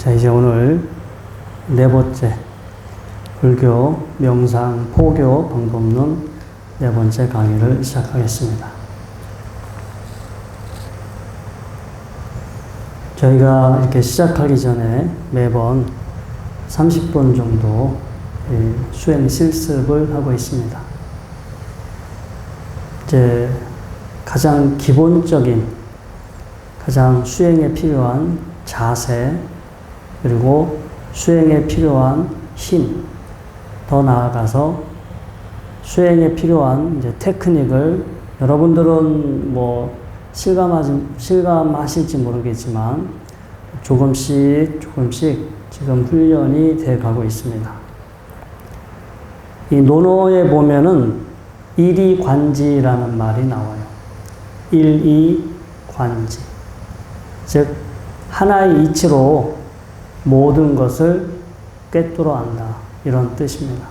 자, 이제 오늘 네 번째 불교 명상 포교 방법론 네 번째 강의를 시작하겠습니다. 저희가 이렇게 시작하기 전에 매번 30분 정도 수행 실습을 하고 있습니다. 이제 가장 기본적인, 가장 수행에 필요한 자세, 그리고 수행에 필요한 힘, 더 나아가서 수행에 필요한 이제 테크닉을 여러분들은 뭐 실감하실지 모르겠지만 조금씩 지금 훈련이 돼 가고 있습니다. 이 논어에 보면은 일이관지라는 말이 나와요. 일이관지. 즉, 하나의 이치로 모든 것을 꿰뚫어 안다. 이런 뜻입니다.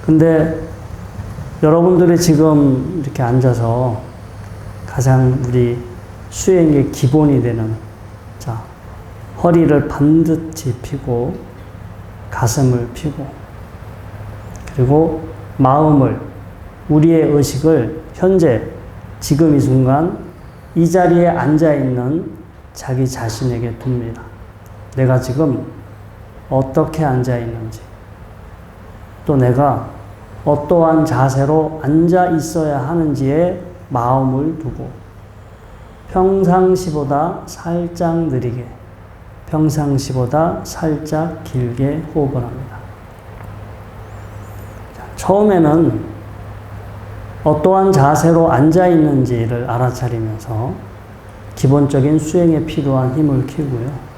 근데 여러분들이 지금 이렇게 앉아서 가장 우리 수행의 기본이 되는, 자, 허리를 반듯이 펴고 가슴을 펴고 그리고 마음을, 우리의 의식을 현재 지금 이 순간 이 자리에 앉아 있는 자기 자신에게 둡니다. 내가 지금 어떻게 앉아 있는지, 또 내가 어떠한 자세로 앉아 있어야 하는지에 마음을 두고 평상시보다 살짝 느리게, 평상시보다 살짝 길게 호흡을 합니다. 처음에는 어떠한 자세로 앉아 있는지를 알아차리면서 기본적인 수행에 필요한 힘을 키우고요.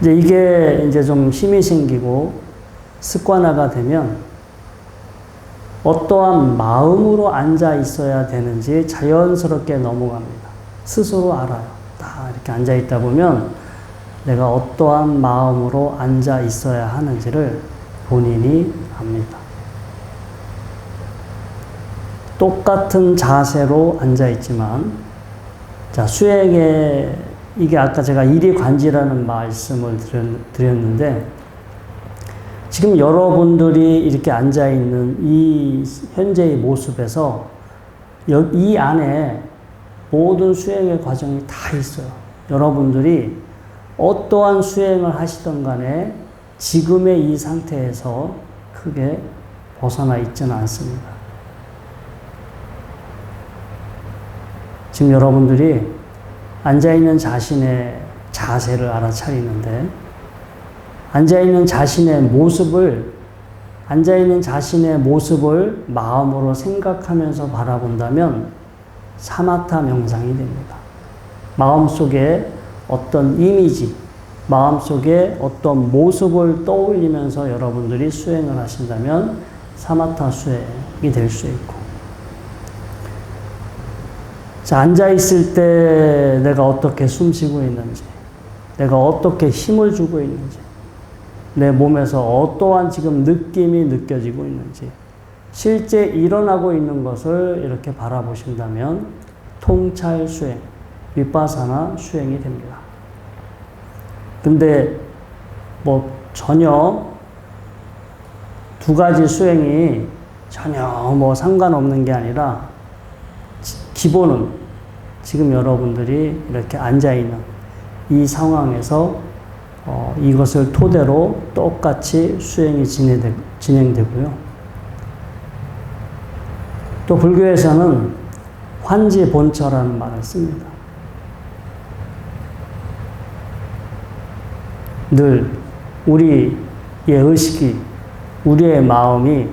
이게 이제 좀 힘이 생기고 습관화가 되면 어떠한 마음으로 앉아 있어야 되는지 자연스럽게 넘어갑니다. 스스로 알아요. 다 이렇게 앉아 있다 보면 내가 어떠한 마음으로 앉아 있어야 하는지를 본인이 압니다. 똑같은 자세로 앉아 있지만, 자, 수행에 이게 아까 제가 일이관지라는 말씀을 드렸는데, 지금 여러분들이 이렇게 앉아있는 이 현재의 모습에서 이 안에 모든 수행의 과정이 다 있어요. 여러분들이 어떠한 수행을 하시던 간에 지금의 이 상태에서 크게 벗어나 있지는 않습니다. 지금 여러분들이 앉아있는 자신의 자세를 알아차리는데, 앉아있는 자신의 모습을 마음으로 생각하면서 바라본다면 사마타 명상이 됩니다. 마음속에 어떤 이미지, 마음속에 어떤 모습을 떠올리면서 여러분들이 수행을 하신다면 사마타 수행이 될 수 있고, 자, 앉아있을 때 내가 어떻게 숨 쉬고 있는지, 내가 어떻게 힘을 주고 있는지, 내 몸에서 어떠한 지금 느낌이 느껴지고 있는지, 실제 일어나고 있는 것을 이렇게 바라보신다면 통찰 수행, 위파사나 수행이 됩니다. 근데 전혀 두 가지 수행이 전혀 상관없는 게 아니라 기본은 지금 여러분들이 이렇게 앉아있는 이 상황에서 이것을 토대로 똑같이 수행이 진행되고요. 또 불교에서는 환지본처라는 말을 씁니다. 늘 우리의 의식이, 우리의 마음이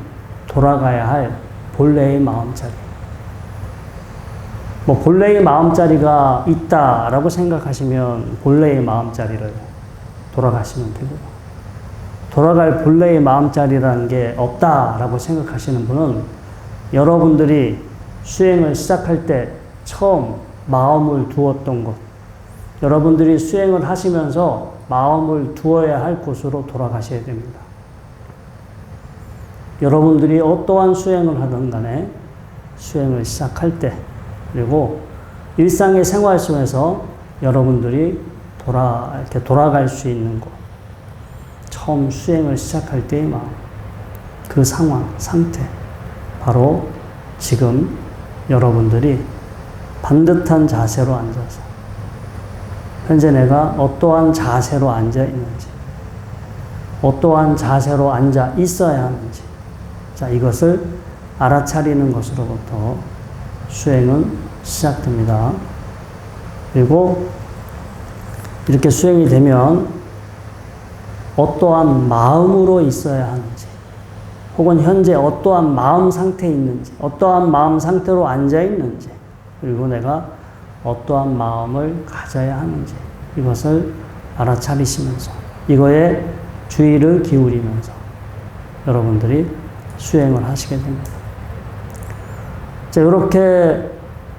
돌아가야 할 본래의 마음자리. 본래의 마음자리가 있다라고 생각하시면 본래의 마음자리를 돌아가시면 되고요. 돌아갈 본래의 마음자리라는 게 없다라고 생각하시는 분은 여러분들이 수행을 시작할 때 처음 마음을 두었던 곳, 여러분들이 수행을 하시면서 마음을 두어야 할 곳으로 돌아가셔야 됩니다. 여러분들이 어떠한 수행을 하든 간에 수행을 시작할 때, 그리고 일상의 생활 속에서 여러분들이 이렇게 돌아갈 수 있는 곳. 처음 수행을 시작할 때의 마음. 그 상황, 상태. 바로 지금 여러분들이 반듯한 자세로 앉아서 현재 내가 어떠한 자세로 앉아 있는지, 어떠한 자세로 앉아 있어야 하는지, 자, 이것을 알아차리는 것으로부터 수행은 시작됩니다. 그리고 이렇게 수행이 되면 어떠한 마음으로 있어야 하는지, 혹은 현재 어떠한 마음 상태에 있는지, 어떠한 마음 상태로 앉아 있는지, 그리고 내가 어떠한 마음을 가져야 하는지, 이것을 알아차리시면서, 이거에 주의를 기울이면서 여러분들이 수행을 하시게 됩니다. 자, 이렇게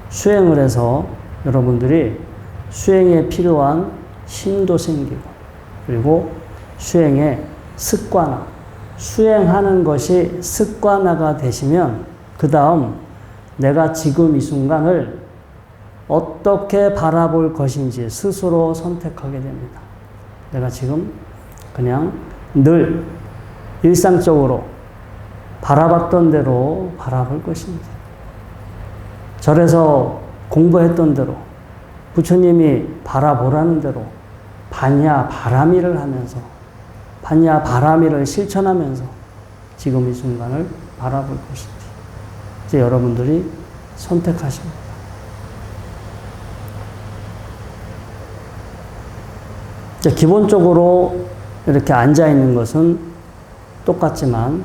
수행을 해서 여러분들이 수행에 필요한 힘도 생기고, 그리고 수행의 습관화, 수행하는 것이 습관화가 되시면 그 다음 내가 지금 이 순간을 어떻게 바라볼 것인지 스스로 선택하게 됩니다. 내가 지금 그냥 늘 일상적으로 바라봤던 대로 바라볼 것인지, 절에서 공부했던 대로 부처님이 바라보라는 대로 반야 바라미를 하면서, 반야 바라미를 실천하면서 지금 이 순간을 바라볼 것인지 이제 여러분들이 선택하십니다. 이제 기본적으로 이렇게 앉아 있는 것은 똑같지만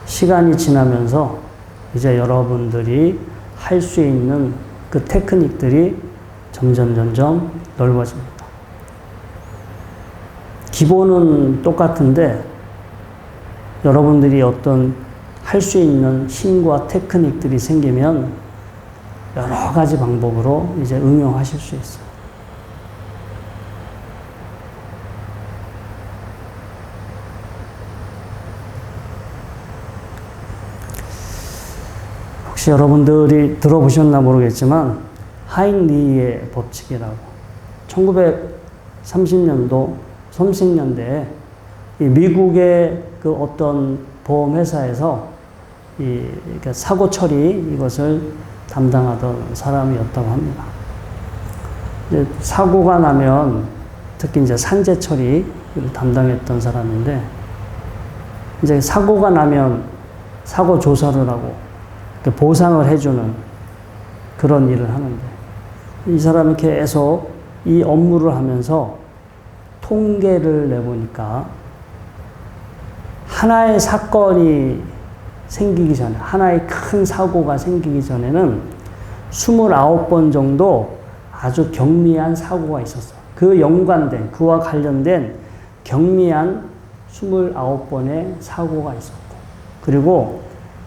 시간이 지나면서 이제 여러분들이 할 수 있는 그 테크닉들이 점점 넓어집니다. 기본은 똑같은데 여러분들이 어떤 할 수 있는 힘과 테크닉들이 생기면 여러 가지 방법으로 이제 응용하실 수 있어요. 혹시 여러분들이 들어보셨나 모르겠지만 하잉리의 법칙이라고 1930년도 30년대에 미국의 그 어떤 보험회사에서 사고 처리 이것을 담당하던 사람이었다고 합니다. 이제 사고가 나면 특히 이제 산재 처리를 담당했던 사람인데, 이제 사고가 나면 사고 조사를 하고 보상을 해주는 그런 일을 하는데, 이 사람이 계속 이 업무를 하면서 통계를 내보니까 하나의 사건이 생기기 전에, 하나의 큰 사고가 생기기 전에는 29번 정도 아주 경미한 사고가 있었어요. 그와 관련된 경미한 29번의 사고가 있었고, 그리고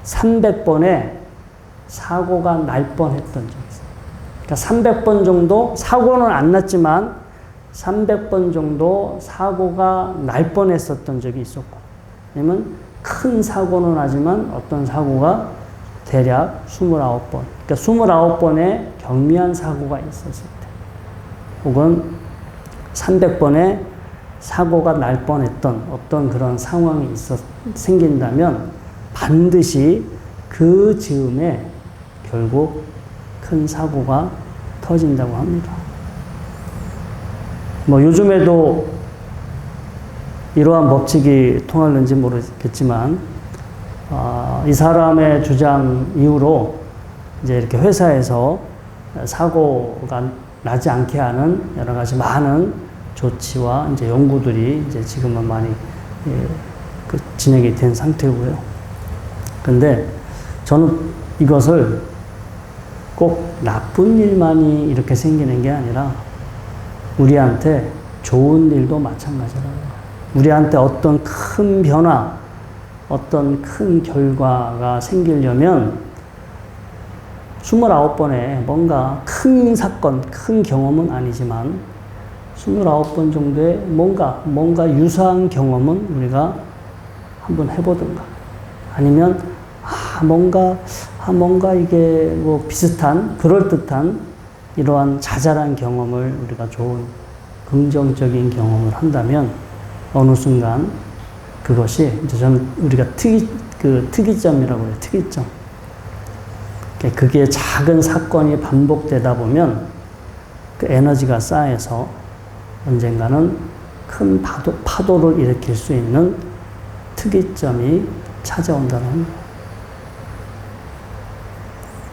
300번의 사고가 날 뻔했던 적이 있어요. 그러니까 300번 정도, 사고는 안 났지만 300번 정도 사고가 날 뻔했었던 적이 있었고, 왜냐면 큰 사고는 나지만 어떤 사고가 대략 29번, 그러니까 29번의 경미한 사고가 있었을 때, 혹은 300번의 사고가 날 뻔했던 어떤 그런 상황이 생긴다면 반드시 그 즈음에 결국 큰 사고가 터진다고 합니다. 요즘에도 이러한 법칙이 통하는지 모르겠지만, 이 사람의 주장 이후로 이제 이렇게 회사에서 사고가 나지 않게 하는 여러 가지 많은 조치와 이제 연구들이 이제 지금은 많이 진행이 된 상태고요. 근데 저는 이것을 꼭 나쁜 일만이 이렇게 생기는 게 아니라 우리한테 좋은 일도 마찬가지라는 거예요. 우리한테 어떤 큰 변화, 어떤 큰 결과가 생기려면 29번의 뭔가 큰 사건, 큰 경험은 아니지만 29번 정도의 뭔가 유사한 경험은 우리가 한번 해보든가, 아니면 뭔가 이게 비슷한, 그럴듯한 이러한 자잘한 경험을 우리가 좋은 긍정적인 경험을 한다면 어느 순간 그것이 이제 저는 우리가 특이점이라고 해요. 특이점. 그게 작은 사건이 반복되다 보면 그 에너지가 쌓여서 언젠가는 큰 파도를 일으킬 수 있는 특이점이 찾아온다는 겁니다.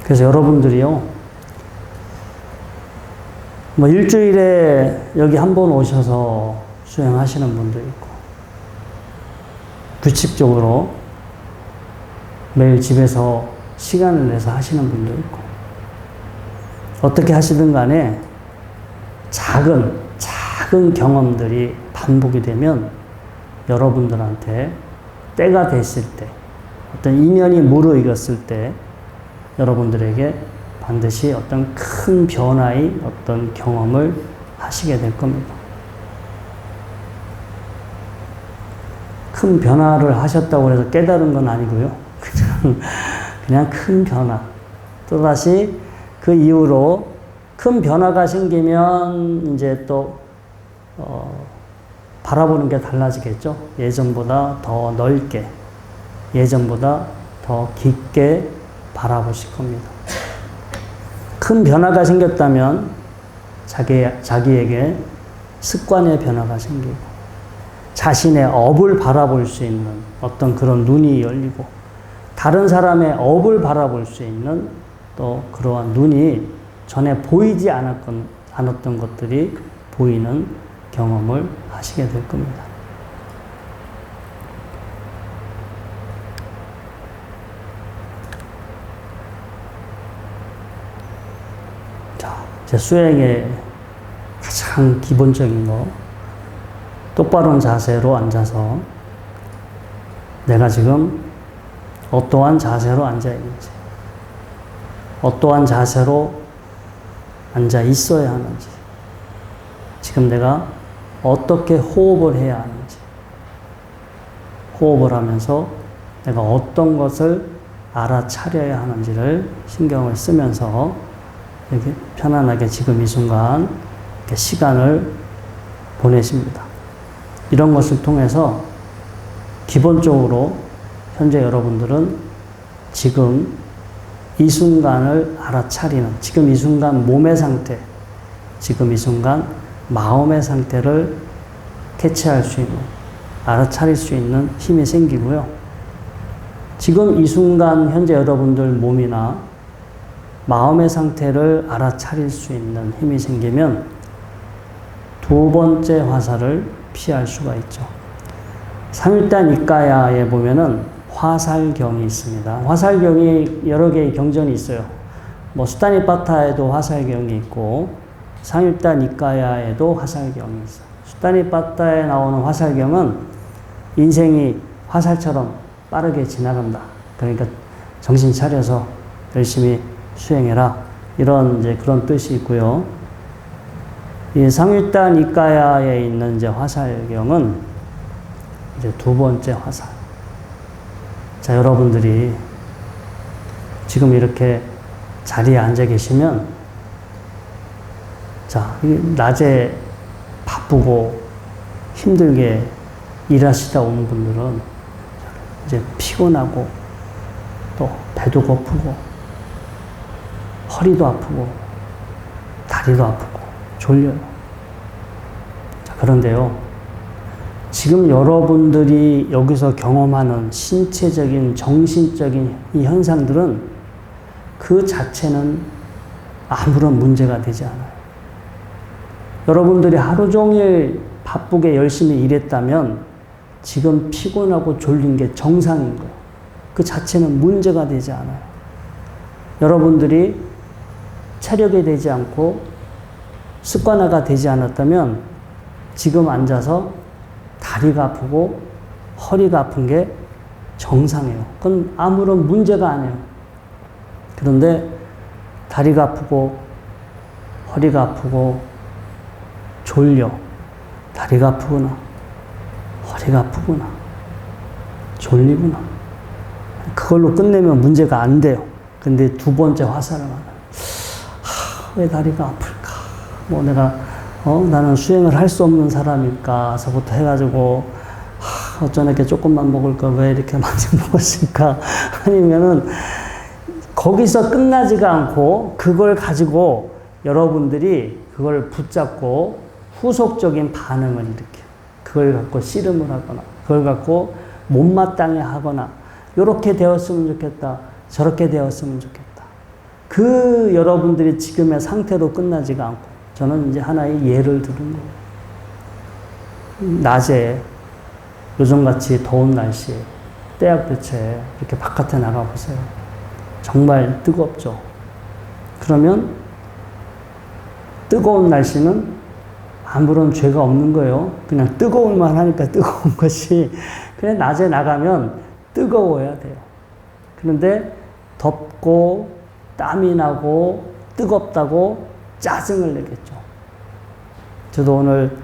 그래서 여러분들이요, 뭐 일주일에 여기 한 번 오셔서 수행하시는 분도 있고, 규칙적으로 매일 집에서 시간을 내서 하시는 분도 있고, 어떻게 하시든 간에 작은 경험들이 반복이 되면 여러분들한테 때가 됐을 때, 어떤 인연이 무르익었을 때 여러분들에게 반드시 어떤 큰 변화의 어떤 경험을 하시게 될 겁니다. 큰 변화를 하셨다고 해서 깨달은 건 아니고요. 그냥 큰 변화. 또다시 그 이후로 큰 변화가 생기면 이제 또 바라보는 게 달라지겠죠. 예전보다 더 넓게, 예전보다 더 깊게 바라보실 겁니다. 큰 변화가 생겼다면 자기에게 습관의 변화가 생기고 자신의 업을 바라볼 수 있는 어떤 그런 눈이 열리고 다른 사람의 업을 바라볼 수 있는 또 그러한 눈이 전에 보이지 않았던 것들이 보이는 경험을 하시게 될 겁니다. 자, 제 수행의 가장 기본적인 거, 똑바른 자세로 앉아서 내가 지금 어떠한 자세로 앉아 있는지, 어떠한 자세로 앉아 있어야 하는지, 지금 내가 어떻게 호흡을 해야 하는지, 호흡을 하면서 내가 어떤 것을 알아차려야 하는지를 신경을 쓰면서 이렇게 편안하게 지금 이 순간 이렇게 시간을 보내십니다. 이런 것을 통해서 기본적으로 현재 여러분들은 지금 이 순간을 알아차리는, 지금 이 순간 몸의 상태, 지금 이 순간 마음의 상태를 캐치할 수 있는, 알아차릴 수 있는 힘이 생기고요. 지금 이 순간 현재 여러분들 몸이나 마음의 상태를 알아차릴 수 있는 힘이 생기면 두 번째 화살을 피할 수가 있죠. 삼일단 이까야에 보면은 화살경이 있습니다. 화살경이 여러 개의 경전이 있어요. 뭐 수타니파타에도 화살경이 있고 삼일단 이까야에도 화살경이 있어요. 수타니파타에 나오는 화살경은 인생이 화살처럼 빠르게 지나간다. 그러니까 정신 차려서 열심히 수행해라. 이런 이제 그런 뜻이 있고요. 이 삼일단 이까야에 있는 이제 화살경은 이제 두 번째 화살. 자, 여러분들이 지금 이렇게 자리에 앉아 계시면, 자, 낮에 바쁘고 힘들게 일하시다 온 분들은 이제 피곤하고 또 배도 고프고 허리도 아프고 다리도 아프고 졸려요. 자, 그런데요, 지금 여러분들이 여기서 경험하는 신체적인, 정신적인 이 현상들은 그 자체는 아무런 문제가 되지 않아요. 여러분들이 하루 종일 바쁘게 열심히 일했다면 지금 피곤하고 졸린 게 정상인 거예요. 그 자체는 문제가 되지 않아요. 여러분들이 체력이 되지 않고 습관화가 되지 않았다면 지금 앉아서 다리가 아프고 허리가 아픈 게 정상이에요. 그건 아무런 문제가 아니에요. 그런데 다리가 아프고 허리가 아프고 졸려, 다리가 아프구나, 허리가 아프구나, 졸리구나, 그걸로 끝내면 문제가 안 돼요. 근데 두 번째 화살을 만나요. 왜 다리가 아플까? 뭐 내가 나는 수행을 할 수 없는 사람일까서부터 해가지고 어쩌나 이렇게 조금만 먹을 걸 왜 이렇게 많이 먹었을까? 아니면은 거기서 끝나지가 않고 그걸 가지고 여러분들이 그걸 붙잡고 후속적인 반응을 일으켜요. 그걸 갖고 씨름을 하거나 그걸 갖고 못마땅해 하거나 이렇게 되었으면 좋겠다. 저렇게 되었으면 좋겠다. 그 여러분들이 지금의 상태로 끝나지가 않고 저는 이제 하나의 예를 들은 거예요. 낮에 요즘같이 더운 날씨에 때약볕에 이렇게 바깥에 나가보세요. 정말 뜨겁죠. 그러면 뜨거운 날씨는 아무런 죄가 없는 거예요. 그냥 뜨거울만 하니까 뜨거운 것이. 그냥 낮에 나가면 뜨거워야 돼요. 그런데 덥고 땀이 나고 뜨겁다고 짜증을 내겠죠. 저도 오늘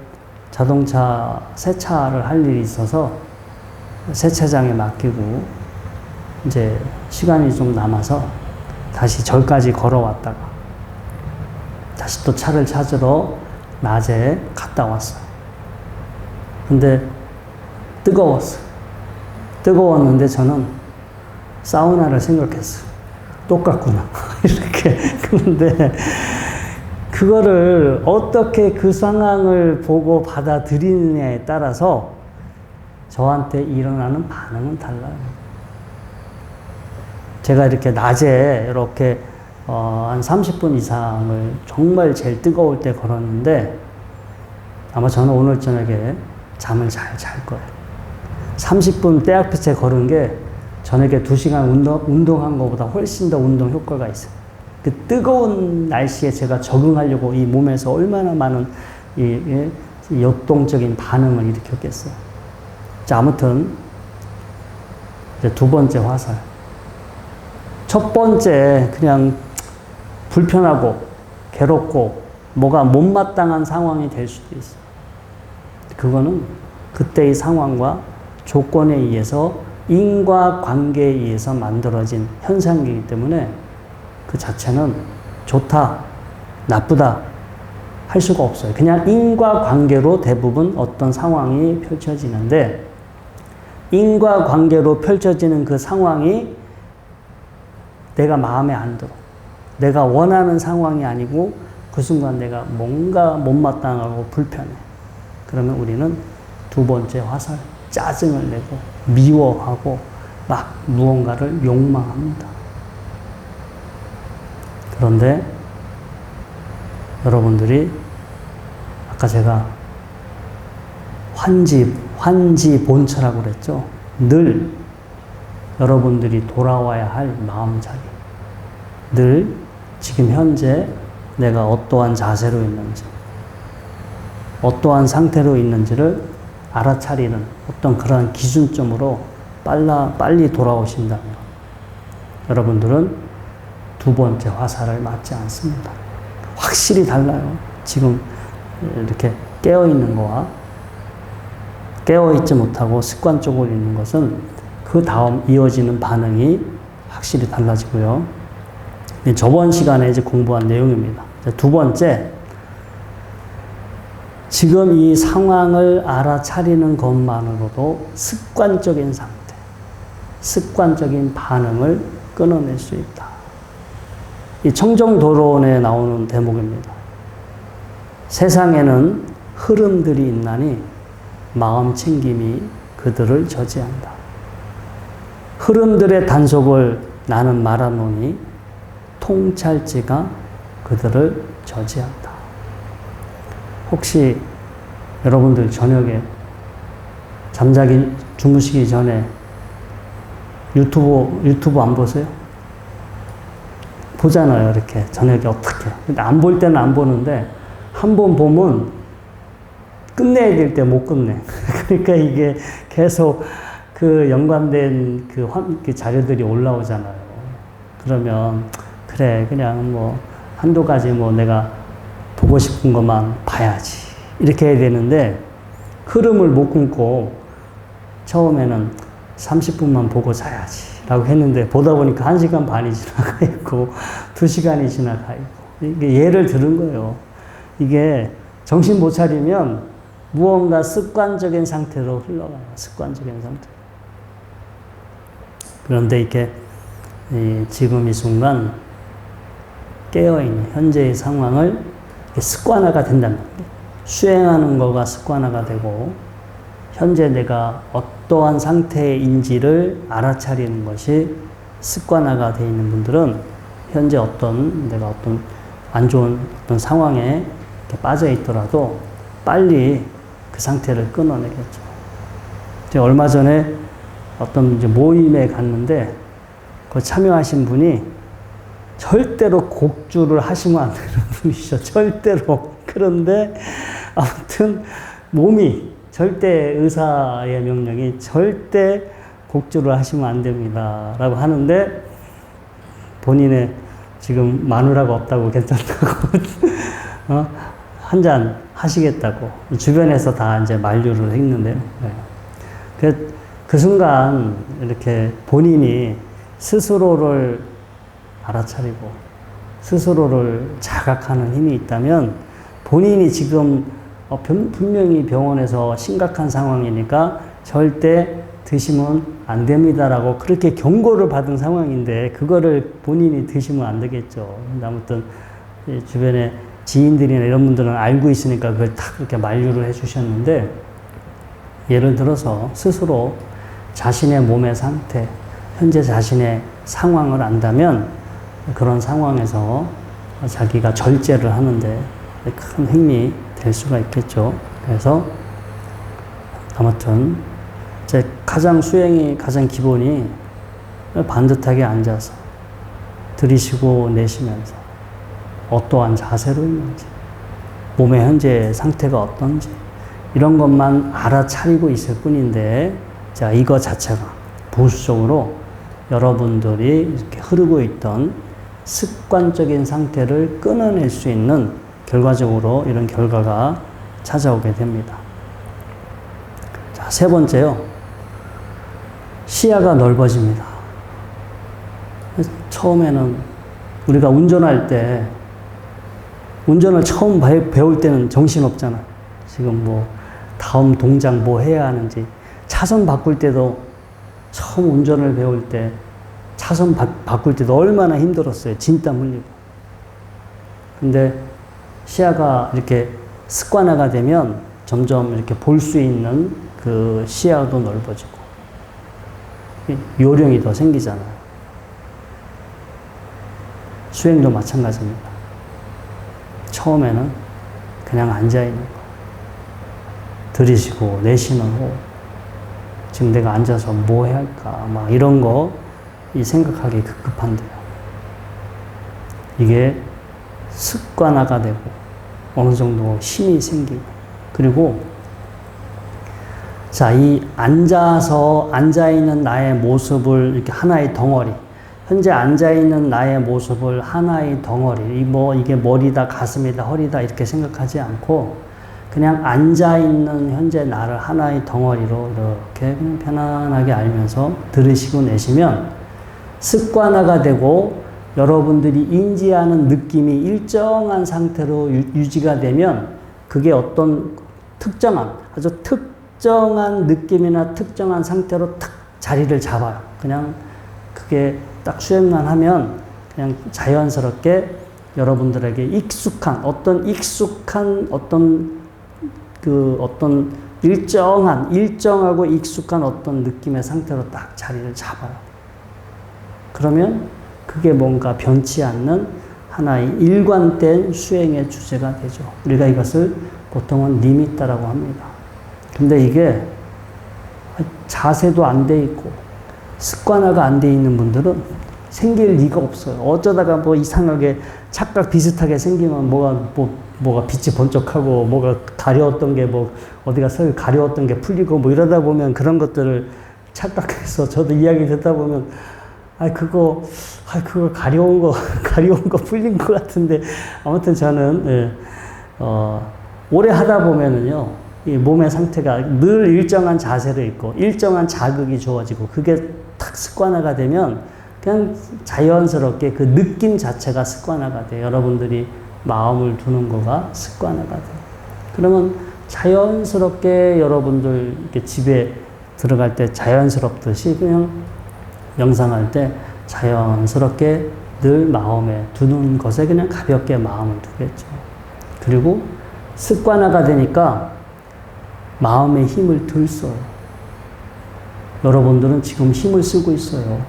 자동차 세차를 할 일이 있어서 세차장에 맡기고 이제 시간이 좀 남아서 다시 절까지 걸어왔다가 다시 또 차를 찾으러 낮에 갔다 왔어요. 근데 뜨거웠어요. 뜨거웠는데 저는 사우나를 생각했어요. 똑같구나. 이렇게. 그런데 그거를 어떻게 그 상황을 보고 받아들이느냐에 따라서 저한테 일어나는 반응은 달라요. 제가 이렇게 낮에 이렇게 한 30분 이상을 정말 제일 뜨거울 때 걸었는데 아마 저는 오늘 저녁에 잠을 잘 잘 거예요. 30분 때약볕에 걸은 게 저녁에 2시간 운동한 것보다 훨씬 더 운동 효과가 있어요. 그 뜨거운 날씨에 제가 적응하려고 이 몸에서 얼마나 많은 이 역동적인 반응을 일으켰겠어요. 자, 아무튼 이제 두 번째 화살. 첫 번째 그냥 불편하고 괴롭고 뭐가 못마땅한 상황이 될 수도 있어요. 그거는 그때의 상황과 조건에 의해서 인과관계에 의해서 만들어진 현상이기 때문에 그 자체는 좋다, 나쁘다 할 수가 없어요. 그냥 인과관계로 대부분 어떤 상황이 펼쳐지는데 인과관계로 펼쳐지는 그 상황이 내가 마음에 안 들어. 내가 원하는 상황이 아니고 그 순간 내가 뭔가 못마땅하고 불편해. 그러면 우리는 두 번째 화살, 짜증을 내고 미워하고 막 무언가를 욕망합니다. 그런데 여러분들이 아까 제가 환지본처라고 그랬죠. 늘 여러분들이 돌아와야 할 마음자리. 늘 지금 현재 내가 어떠한 자세로 있는지, 어떠한 상태로 있는지를 알아차리는 어떤 그러한 기준점으로 빨리 돌아오신다면 여러분들은 두 번째 화살을 맞지 않습니다. 확실히 달라요. 지금 이렇게 깨어있는 거와 깨어있지 못하고 습관적으로 있는 것은 그 다음 이어지는 반응이 확실히 달라지고요. 저번 시간에 이제 공부한 내용입니다. 두 번째, 지금 이 상황을 알아차리는 것만으로도 습관적인 상태, 습관적인 반응을 끊어낼 수 있다. 이 청정도론에 나오는 대목입니다. 세상에는 흐름들이 있나니 마음 챙김이 그들을 저지한다. 흐름들의 단속을 나는 말하노니 통찰지가 그들을 저지한다. 혹시 여러분들 저녁에 주무시기 전에 유튜브 안 보세요? 보잖아요, 이렇게. 저녁에 어떻게. 근데 안 볼 때는 안 보는데, 한 번 보면 끝내야 될 때 못 끝내. 그러니까 이게 계속 그 연관된 그 자료들이 올라오잖아요. 그러면, 그래, 그냥 뭐, 한두 가지 뭐 내가 보고 싶은 것만 봐야지. 이렇게 해야 되는데, 흐름을 못 끊고, 처음에는 30분만 보고 자야지. 라고 했는데, 보다 보니까 1시간 반이 지나가 있고, 2시간이 지나가 있고. 이게 예를 들은 거예요. 이게 정신 못 차리면 무언가 습관적인 상태로 흘러가요. 습관적인 상태. 그런데 이렇게 지금 이 순간 깨어있는 현재의 상황을 습관화가 된다면, 수행하는 거가 습관화가 되고 현재 내가 어떠한 상태인지를 알아차리는 것이 습관화가 되어 있는 분들은 현재 내가 어떤 안 좋은 어떤 상황에 빠져 있더라도 빨리 그 상태를 끊어내겠죠. 제가 얼마 전에 어떤 이제 모임에 갔는데 그 참여하신 분이 절대로 곡주를 하시면 안 되는 분이셔. 절대로. 그런데 아무튼 몸이 절대 의사의 명령이 절대 곡주를 하시면 안 됩니다. 라고 하는데 본인의 지금 마누라가 없다고 괜찮다고 한 잔 하시겠다고 주변에서 다 이제 만류를 했는데요. 네. 그 순간 이렇게 본인이 스스로를 알아차리고 스스로를 자각하는 힘이 있다면 본인이 지금 분명히 병원에서 심각한 상황이니까 절대 드시면 안 됩니다라고 그렇게 경고를 받은 상황인데 그거를 본인이 드시면 안 되겠죠. 아무튼 주변에 지인들이나 이런 분들은 알고 있으니까 그걸 딱 그렇게 만류를 해주셨는데, 예를 들어서 스스로 자신의 몸의 상태, 현재 자신의 상황을 안다면 그런 상황에서 자기가 절제를 하는데 큰 힘이 될 수가 있겠죠. 그래서 아무튼 제 수행이 가장 기본이 반듯하게 앉아서 들이쉬고 내쉬면서 어떠한 자세로 있는지, 몸의 현재 상태가 어떤지 이런 것만 알아차리고 있을 뿐인데, 자, 이거 자체가 보수적으로 여러분들이 이렇게 흐르고 있던 습관적인 상태를 끊어낼 수 있는 결과적으로 이런 결과가 찾아오게 됩니다. 자, 세 번째요. 시야가 넓어집니다. 처음에는 우리가 운전할 때, 운전을 처음 배울 때는 정신없잖아. 지금 뭐 다음 동작 뭐 해야 하는지, 차선 바꿀 때도 처음 운전을 배울 때 차선 바꿀 때도 얼마나 힘들었어요. 진땀 흘리고. 근데 시야가 이렇게 습관화가 되면 점점 이렇게 볼 수 있는 그 시야도 넓어지고 요령이 더 생기잖아요. 수행도 마찬가지입니다. 처음에는 그냥 앉아있는 거, 들이쉬고 내쉬는 호흡, 지금 내가 앉아서 뭐 해야 할까 막 이런 거 이 생각하기 급급한데요. 이게 습관화가 되고 어느 정도 힘이 생기고, 그리고 자, 이 앉아있는 나의 모습을 이렇게 하나의 덩어리, 현재 앉아있는 나의 모습을 하나의 덩어리, 이게 머리다, 가슴이다, 허리다 이렇게 생각하지 않고 그냥 앉아있는 현재 나를 하나의 덩어리로 이렇게 그냥 편안하게 알면서 들으시고 내쉬면 습관화가 되고 여러분들이 인지하는 느낌이 일정한 상태로 유지가 되면 그게 어떤 아주 특정한 느낌이나 특정한 상태로 탁 자리를 잡아요. 그냥 그게 딱 수행만 하면 그냥 자연스럽게 여러분들에게 익숙한 일정하고 익숙한 어떤 느낌의 상태로 딱 자리를 잡아요. 그러면 그게 뭔가 변치 않는 하나의 일관된 수행의 주제가 되죠. 우리가 이것을 보통은 니미tta라고 합니다. 근데 이게 자세도 안 돼 있고 습관화가 안 돼 있는 분들은 생길 리가 없어요. 어쩌다가 뭐 이상하게 착각 비슷하게 생기면 뭐가 빛이 번쩍하고 뭐가 가려웠던 게 어디가 가려웠던 게 풀리고 뭐 이러다 보면 그런 것들을 착각해서 저도 이야기 듣다 보면 그거 가려운 거 풀린 것 같은데, 아무튼 저는, 오래 하다 보면은요, 이 몸의 상태가 늘 일정한 자세로 있고, 일정한 자극이 주어지고, 그게 탁 습관화가 되면, 그냥 자연스럽게 그 느낌 자체가 습관화가 돼요. 여러분들이 마음을 두는 거가 습관화가 돼요. 그러면 자연스럽게 여러분들 이렇게 집에 들어갈 때 자연스럽듯이 그냥 명상할 때 자연스럽게 늘 마음에 두는 것에 그냥 가볍게 마음을 두겠죠. 그리고 습관화가 되니까 마음에 힘을 덜 써요. 여러분들은 지금 힘을 쓰고 있어요.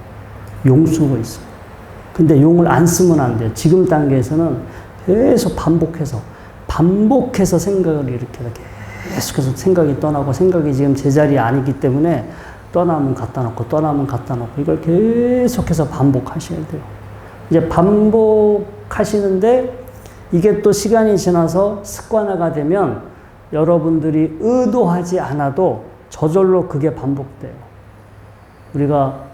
용 쓰고 있어요. 근데 용을 안 쓰면 안 돼요. 지금 단계에서는 계속 반복해서 생각을 이렇게 계속해서 생각이 떠나고 생각이 지금 제자리에 아니기 때문에 떠나면 갖다 놓고 떠나면 갖다 놓고 이걸 계속해서 반복하셔야 돼요. 이제 반복하시는데 이게 또 시간이 지나서 습관화가 되면 여러분들이 의도하지 않아도 저절로 그게 반복돼요. 우리가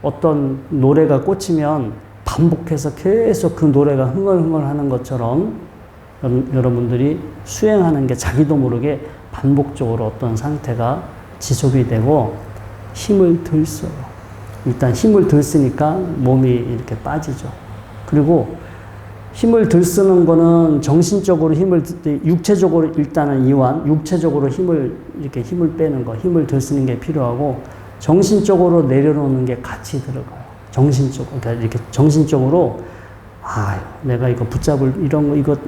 어떤 노래가 꽂히면 반복해서 계속 그 노래가 흥얼흥얼 하는 것처럼 여러분들이 수행하는 게 자기도 모르게 반복적으로 어떤 상태가 지속이 되고 힘을 덜 써요. 일단 힘을 덜 쓰니까 몸이 이렇게 빠지죠. 그리고 힘을 덜 쓰는 거는 정신적으로 육체적으로 일단은 이완, 육체적으로 이렇게 힘을 빼는 거, 힘을 덜 쓰는 게 필요하고 정신적으로 내려놓는 게 같이 들어가요. 정신적으로. 그러니까 이렇게 정신적으로 내가 이거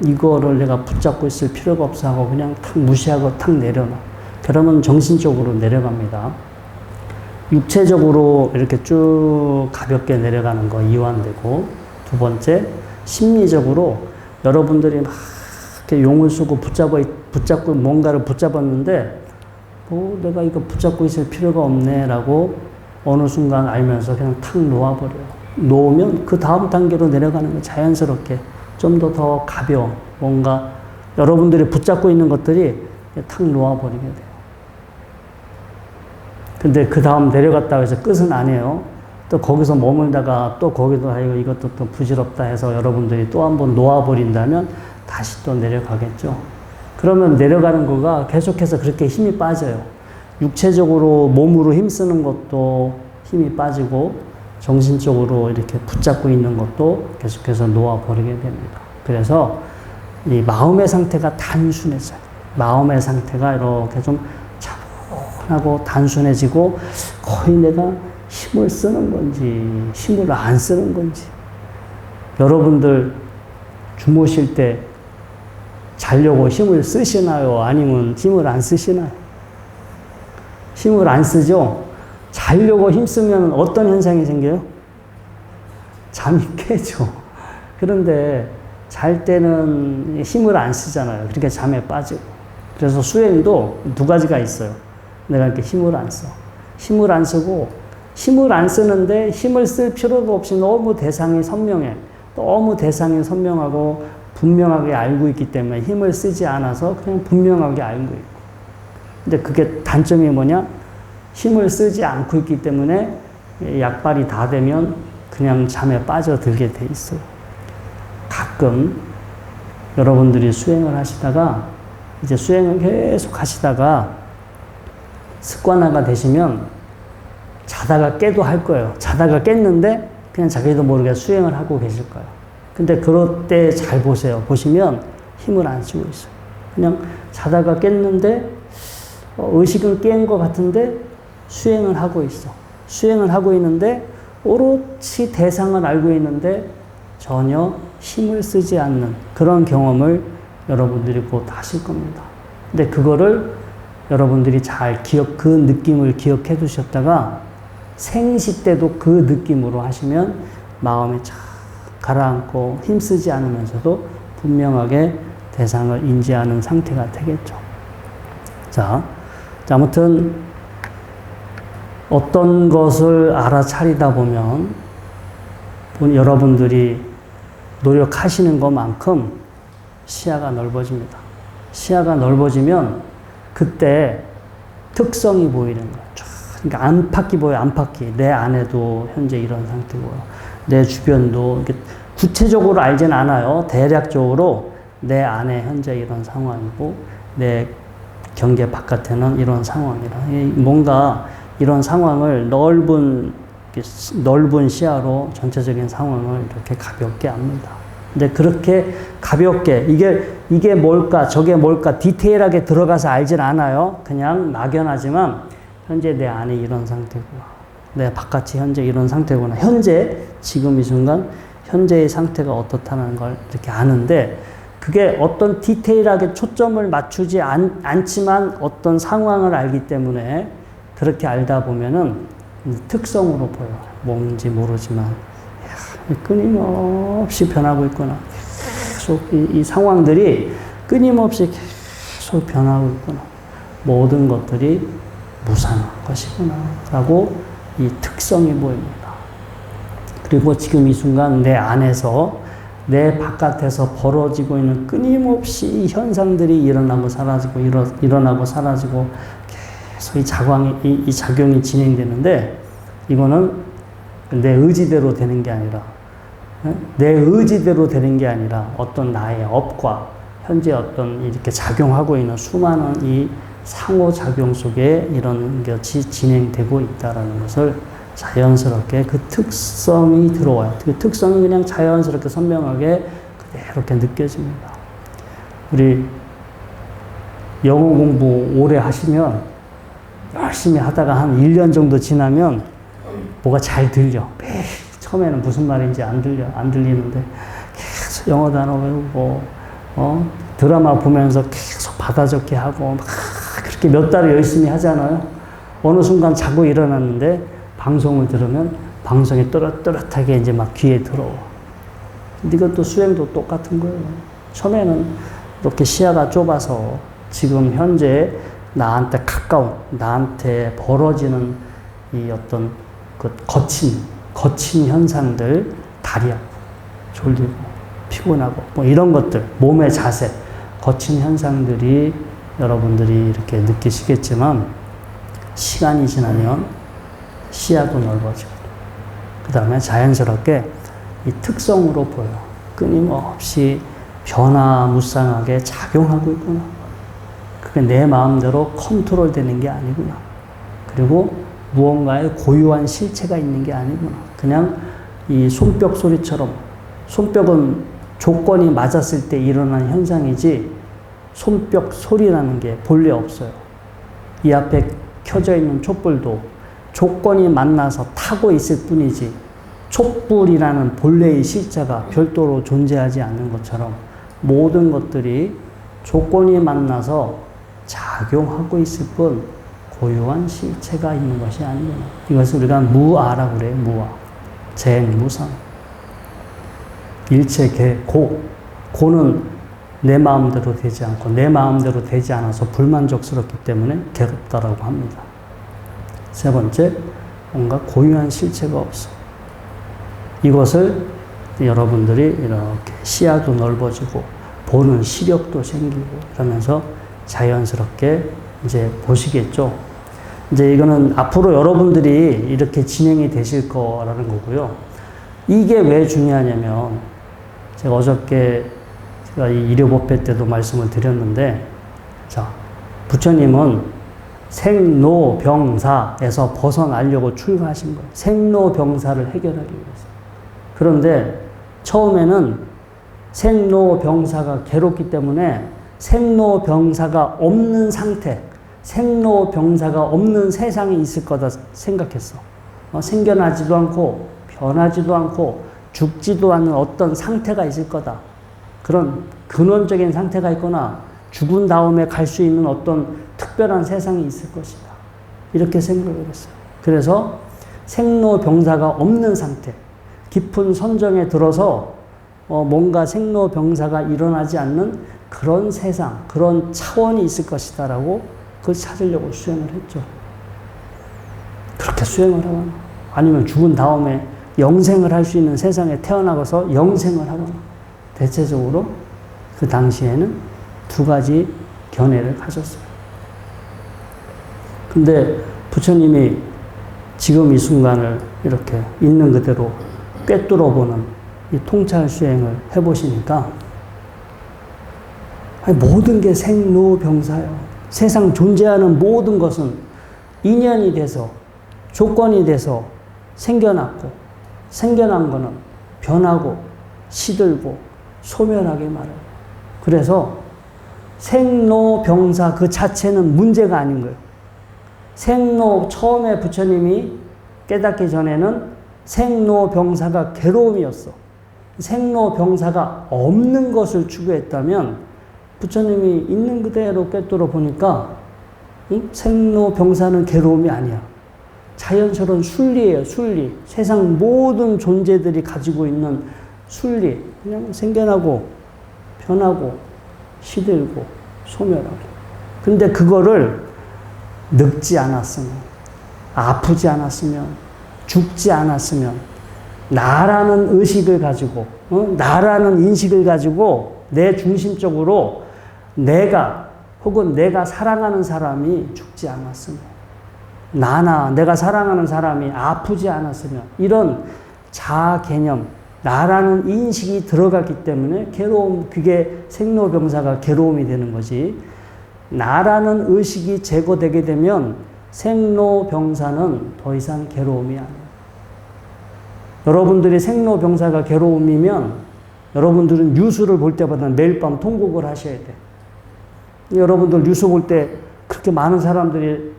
이거를 내가 붙잡고 있을 필요가 없어 하고 그냥 탁 무시하고 탁 내려놔. 그러면 정신적으로 내려갑니다. 육체적으로 이렇게 쭉 가볍게 내려가는 거 이완되고, 두 번째, 심리적으로 여러분들이 막 이렇게 용을 쓰고 붙잡고 뭔가를 붙잡았는데, 내가 이거 붙잡고 있을 필요가 없네 라고 어느 순간 알면서 그냥 탁 놓아버려요. 놓으면 그 다음 단계로 내려가는 거 자연스럽게 좀 더 가벼운 뭔가 여러분들이 붙잡고 있는 것들이 탁 놓아버리게 돼요. 근데 그 다음 내려갔다고 해서 끝은 아니에요. 또 거기서 머물다가 또 거기도 이것도 또 부질없다 해서 여러분들이 또 한번 놓아버린다면 다시 또 내려가겠죠. 그러면 내려가는 거가 계속해서 그렇게 힘이 빠져요. 육체적으로 몸으로 힘쓰는 것도 힘이 빠지고 정신적으로 이렇게 붙잡고 있는 것도 계속해서 놓아버리게 됩니다. 그래서 이 마음의 상태가 단순해져요. 마음의 상태가 이렇게 좀 차분하고 단순해지고 거의 내가 힘을 쓰는 건지 힘을 안 쓰는 건지. 여러분들 주무실 때 자려고 힘을 쓰시나요? 아니면 힘을 안 쓰시나요? 힘을 안 쓰죠? 자려고 힘쓰면 어떤 현상이 생겨요? 잠이 깨죠. 그런데 잘 때는 힘을 안 쓰잖아요. 그러니까 잠에 빠지고. 그래서 수행도 두 가지가 있어요. 내가 이렇게 힘을 안 써. 힘을 안 쓰고, 힘을 안 쓰는데 힘을 쓸 필요도 없이 너무 대상이 선명해. 너무 대상이 선명하고 분명하게 알고 있기 때문에 힘을 쓰지 않아서 그냥 분명하게 알고 있고. 근데 그게 단점이 뭐냐? 힘을 쓰지 않고 있기 때문에 약발이 다 되면 그냥 잠에 빠져들게 돼 있어요. 가끔 여러분들이 수행을 하시다가 이제 수행을 계속 하시다가 습관화가 되시면 자다가 깨도 할 거예요. 자다가 깼는데 그냥 자기도 모르게 수행을 하고 계실 거예요. 근데 그럴 때 잘 보세요. 보시면 힘을 안 쓰고 있어요. 그냥 자다가 깼는데 의식은 깬 것 같은데 수행을 하고 있어. 수행을 하고 있는데 오롯이 대상을 알고 있는데 전혀 힘을 쓰지 않는 그런 경험을 여러분들이 곧 하실 겁니다. 근데 그거를 여러분들이 그 느낌을 기억해 두셨다가 생시 때도 그 느낌으로 하시면 마음에 착 가라앉고 힘쓰지 않으면서도 분명하게 대상을 인지하는 상태가 되겠죠. 자, 아무튼 어떤 것을 알아차리다 보면 여러분들이 노력하시는 것만큼 시야가 넓어집니다. 시야가 넓어지면 그때 특성이 보이는 거예요. 그러니까 안팎이 보여요. 안팎이. 내 안에도 현재 이런 상태고요. 내 주변도 이렇게 구체적으로 알진 않아요. 대략적으로 내 안에 현재 이런 상황이고 내 경계 바깥에는 이런 상황이라. 뭔가 이런 상황을 넓은 넓은 시야로 전체적인 상황을 이렇게 가볍게 압니다. 근데 그렇게 가볍게 이게 뭘까 저게 뭘까 디테일하게 들어가서 알진 않아요. 그냥 막연하지만 현재 내 안에 이런 상태구나. 내 바깥이 현재 이런 상태구나. 현재 지금 이 순간 현재의 상태가 어떻다는 걸 이렇게 아는데 그게 어떤 디테일하게 초점을 맞추지 않지만 어떤 상황을 알기 때문에 그렇게 알다 보면은 특성으로 보여. 뭔지 모르지만 끊임없이 변하고 있구나. 계속 이 상황들이 끊임없이 계속 변하고 있구나. 모든 것들이 무상한 것이구나. 라고 이 특성이 보입니다. 그리고 지금 이 순간 내 안에서 내 바깥에서 벌어지고 있는 끊임없이 현상들이 일어나고 사라지고 일어나고 사라지고 계속 이 작용이 진행되는데 이거는 내 의지대로 되는 게 아니라 내 의지대로 되는 게 아니라 어떤 나의 업과 현재 어떤 이렇게 작용하고 있는 수많은 이 상호작용 속에 이런 것이 진행되고 있다는 것을 자연스럽게 그 특성이 들어와요. 그 특성이 그냥 자연스럽게 선명하게 그대로 이렇게 느껴집니다. 우리 영어 공부 오래 하시면 열심히 하다가 한 1년 정도 지나면 뭐가 잘 들려. 매일 처음에는 무슨 말인지 안 들리는데 계속 영어 단어 외우고 드라마 보면서 계속 받아 적기 하고 막 그렇게 몇 달을 열심히 하잖아요. 어느 순간 자고 일어났는데 방송을 들으면 방송이 또렷또렷하게 이제 막 귀에 들어와. 근데 이것도 수행도 똑같은 거예요. 처음에는 이렇게 시야가 좁아서 지금 현재 나한테 가까운, 나한테 벌어지는 이 어떤 그 거친 현상들, 다리 아프고, 졸리고, 피곤하고, 뭐 이런 것들, 몸의 자세, 거친 현상들이 여러분들이 이렇게 느끼시겠지만, 시간이 지나면 시야도 넓어지고, 그 다음에 자연스럽게 이 특성으로 보여. 끊임없이 변화무쌍하게 작용하고 있구나. 그게 내 마음대로 컨트롤 되는 게 아니구나. 그리고 무언가의 고유한 실체가 있는 게 아니구나. 그냥 이 손뼉 소리처럼, 손뼉은 조건이 맞았을 때 일어난 현상이지 손뼉 소리라는 게 본래 없어요. 이 앞에 켜져 있는 촛불도 조건이 만나서 타고 있을 뿐이지 촛불이라는 본래의 실체가 별도로 존재하지 않는 것처럼 모든 것들이 조건이 만나서 작용하고 있을 뿐 고유한 실체가 있는 것이 아니구나. 이것을 우리가 무아라고 그래요. 무아. 쟁무상. 일체계 고. 고는 내 마음대로 되지 않고 내 마음대로 되지 않아서 불만족스럽기 때문에 괴롭다라고 합니다. 세 번째, 뭔가 고유한 실체가 없어. 이것을 여러분들이 이렇게 시야도 넓어지고 보는 시력도 생기고 그러면서 자연스럽게 이제 보시겠죠. 이제 이거는 앞으로 여러분들이 이렇게 진행이 되실 거라는 거고요. 이게 왜 중요하냐면 제가 어저께 제가 이 일요법회 때도 말씀을 드렸는데 자, 부처님은 생로병사에서 벗어나려고 출가하신 거예요. 생로병사를 해결하기 위해서. 그런데 처음에는 생로병사가 괴롭기 때문에 생로병사가 없는 상태, 생로병사가 없는 세상이 있을 거다 생각했어. 생겨나지도 않고 변하지도 않고 죽지도 않는 어떤 상태가 있을 거다. 그런 근원적인 상태가 있거나 죽은 다음에 갈 수 있는 어떤 특별한 세상이 있을 것이다. 이렇게 생각을 했어요. 그래서 생로병사가 없는 상태, 깊은 선정에 들어서 뭔가 생로병사가 일어나지 않는 그런 세상, 그런 차원이 있을 것이다라고 그걸 찾으려고 수행을 했죠. 그렇게 수행을 하거나 아니면 죽은 다음에 영생을 할 수 있는 세상에 태어나서 영생을 하거나 대체적으로 그 당시에는 두 가지 견해를 가졌어요. 근데 부처님이 지금 이 순간을 이렇게 있는 그대로 꿰뚫어보는 이 통찰 수행을 해보시니까 모든 게 생로병사예요. 세상 존재하는 모든 것은 인연이 돼서 조건이 돼서 생겨났고, 생겨난 거는 변하고, 시들고, 소멸하게 말해요. 그래서 생로병사 그 자체는 문제가 아닌 거예요. 처음에 부처님이 깨닫기 전에는 생로병사가 괴로움이었어. 생로병사가 없는 것을 추구했다면 부처님이 있는 그대로 꿰뚫어 보니까 생로병사는 괴로움이 아니야. 자연스러운 순리예요, 순리. 세상 모든 존재들이 가지고 있는 순리. 그냥 생겨나고, 변하고, 시들고, 소멸하고. 근데 그거를 늙지 않았으면, 아프지 않았으면, 죽지 않았으면, 나라는 의식을 가지고, 나라는 인식을 가지고 내 중심적으로 내가 혹은 내가 사랑하는 사람이 죽지 않았으면, 내가 사랑하는 사람이 아프지 않았으면, 이런 자아 개념, 나라는 인식이 들어갔기 때문에 괴로움, 그게 생로병사가 괴로움이 되는 거지. 나라는 의식이 제거되게 되면 생로병사는 더 이상 괴로움이 아니에요. 여러분들이 생로병사가 괴로움이면 여러분들은 뉴스를 볼 때마다 매일 밤 통곡을 하셔야 돼. 여러분들 뉴스 볼 때 그렇게 많은 사람들이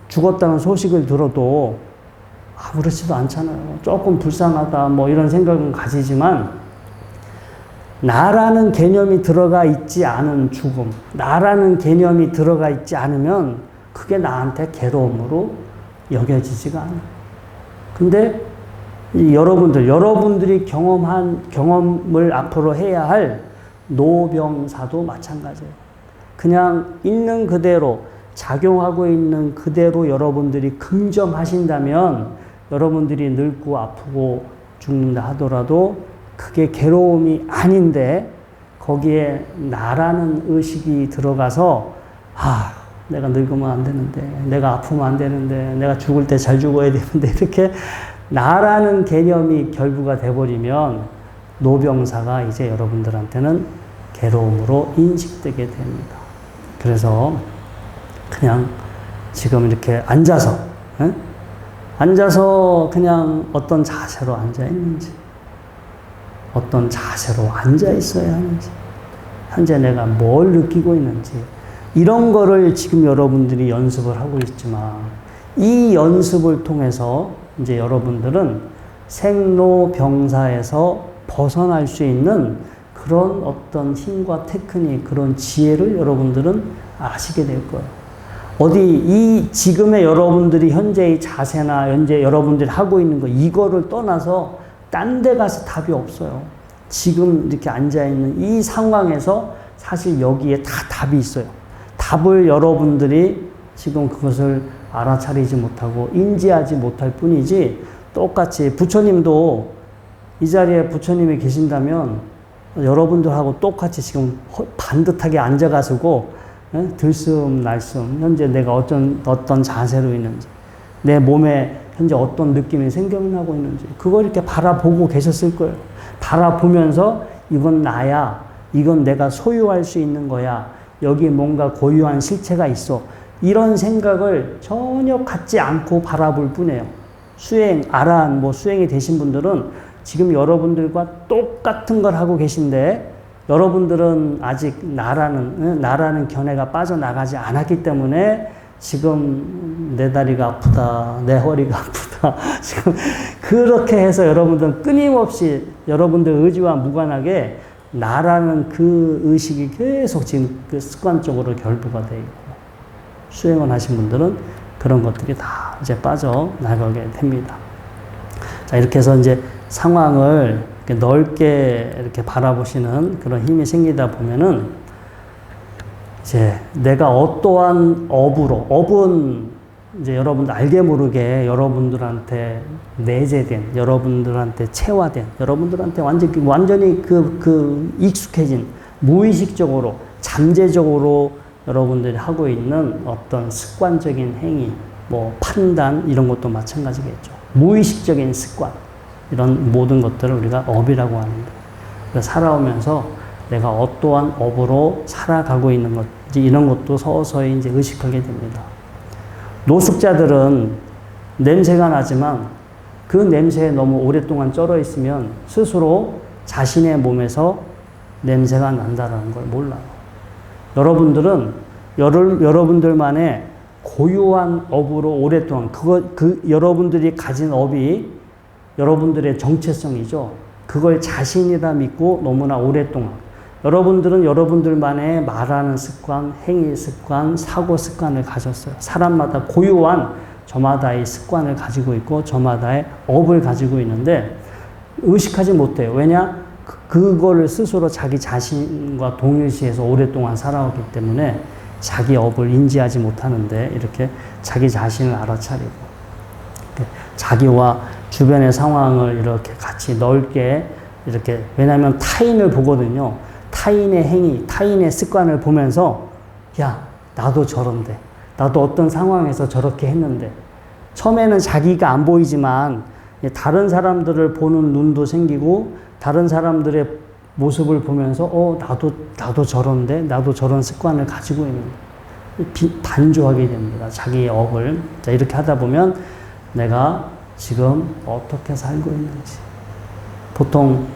죽었다는 소식을 들어도 아무렇지도 않잖아요. 조금 불쌍하다 뭐 이런 생각은 가지지만 나라는 개념이 들어가 있지 않은 죽음, 나라는 개념이 들어가 있지 않으면 그게 나한테 괴로움으로 여겨지지가 않아요. 근데 여러분들이 경험을 앞으로 해야 할 노병사도 마찬가지예요. 그냥 있는 그대로, 작용하고 있는 그대로 여러분들이 긍정하신다면 여러분들이 늙고 아프고 죽는다 하더라도 그게 괴로움이 아닌데 거기에 나라는 의식이 들어가서 내가 늙으면 안 되는데, 내가 아프면 안 되는데, 내가 죽을 때 잘 죽어야 되는데, 이렇게 나라는 개념이 결부가 돼버리면 노병사가 이제 여러분들한테는 괴로움으로 인식되게 됩니다. 그래서 그냥 지금 이렇게 앉아서 그냥 어떤 자세로 앉아 있는지, 어떤 자세로 앉아 있어야 하는지, 현재 내가 뭘 느끼고 있는지, 이런 거를 지금 여러분들이 연습을 하고 있지만 이 연습을 통해서 이제 여러분들은 생로병사에서 벗어날 수 있는 그런 어떤 힘과 테크닉, 그런 지혜를 여러분들은 아시게 될 거예요. 이 지금의 여러분들이 현재의 자세나 현재 여러분들이 하고 있는 거, 이거를 떠나서 딴 데 가서 답이 없어요. 지금 이렇게 앉아있는 이 상황에서 사실 여기에 다 답이 있어요. 답을 여러분들이 지금 그것을 알아차리지 못하고 인지하지 못할 뿐이지, 똑같이 부처님도 이 자리에 부처님이 계신다면 여러분들하고 똑같이 지금 반듯하게 앉아가지고 들숨날숨 현재 내가 어떤 자세로 있는지, 내 몸에 현재 어떤 느낌이 생겨나고 있는지 그걸 이렇게 바라보고 계셨을 거예요. 바라보면서 이건 나야, 이건 내가 소유할 수 있는 거야, 여기 뭔가 고유한 실체가 있어, 이런 생각을 전혀 갖지 않고 바라볼 뿐이에요. 아라한 수행이 되신 분들은 지금 여러분들과 똑같은 걸 하고 계신데 여러분들은 아직 나라는 견해가 빠져나가지 않았기 때문에 지금 내 다리가 아프다, 내 허리가 아프다, 지금 그렇게 해서 여러분들은 끊임없이 여러분들 의지와 무관하게 나라는 그 의식이 계속 지금 그 습관적으로 결부가 되어 있고, 수행을 하신 분들은 그런 것들이 다 이제 빠져나가게 됩니다. 자, 이렇게 해서 이제 상황을 이렇게 넓게 이렇게 바라보시는 그런 힘이 생기다 보면은 이제 내가 어떠한 업은 이제 여러분들 알게 모르게 여러분들한테 내재된, 여러분들한테 체화된, 여러분들한테 완전히 익숙해진, 무의식적으로, 잠재적으로 여러분들이 하고 있는 어떤 습관적인 행위, 판단, 이런 것도 마찬가지겠죠. 무의식적인 습관, 이런 모든 것들을 우리가 업이라고 합니다. 살아오면서 내가 어떠한 업으로 살아가고 있는 건지, 이런 것도 서서히 이제 의식하게 됩니다. 노숙자들은 냄새가 나지만 그 냄새에 너무 오랫동안 쩔어 있으면 스스로 자신의 몸에서 냄새가 난다는 걸 몰라요. 여러분들은 여러분들만의 고유한 업으로 오랫동안 여러분들이 가진 업이 여러분들의 정체성이죠. 그걸 자신이라 믿고 너무나 오랫동안 여러분들은 여러분들만의 말하는 습관, 행위 습관, 사고 습관을 가졌어요. 사람마다 고유한 저마다의 습관을 가지고 있고 저마다의 업을 가지고 있는데 의식하지 못해요. 왜냐? 그거를 스스로 자기 자신과 동일시해서 오랫동안 살아왔기 때문에 자기 업을 인지하지 못하는데 이렇게 자기 자신을 알아차리고 자기와 주변의 상황을 이렇게 같이 넓게 이렇게 왜냐하면 타인을 보거든요. 타인의 행위, 타인의 습관을 보면서 야 나도 저런데 나도 어떤 상황에서 저렇게 했는데 처음에는 자기가 안 보이지만 다른 사람들을 보는 눈도 생기고 다른 사람들의 모습을 보면서 나도 저런데 나도 저런 습관을 가지고 있는데 반조하게 됩니다. 자기의 업을. 자, 이렇게 하다 보면 내가 지금 어떻게 살고 있는지 보통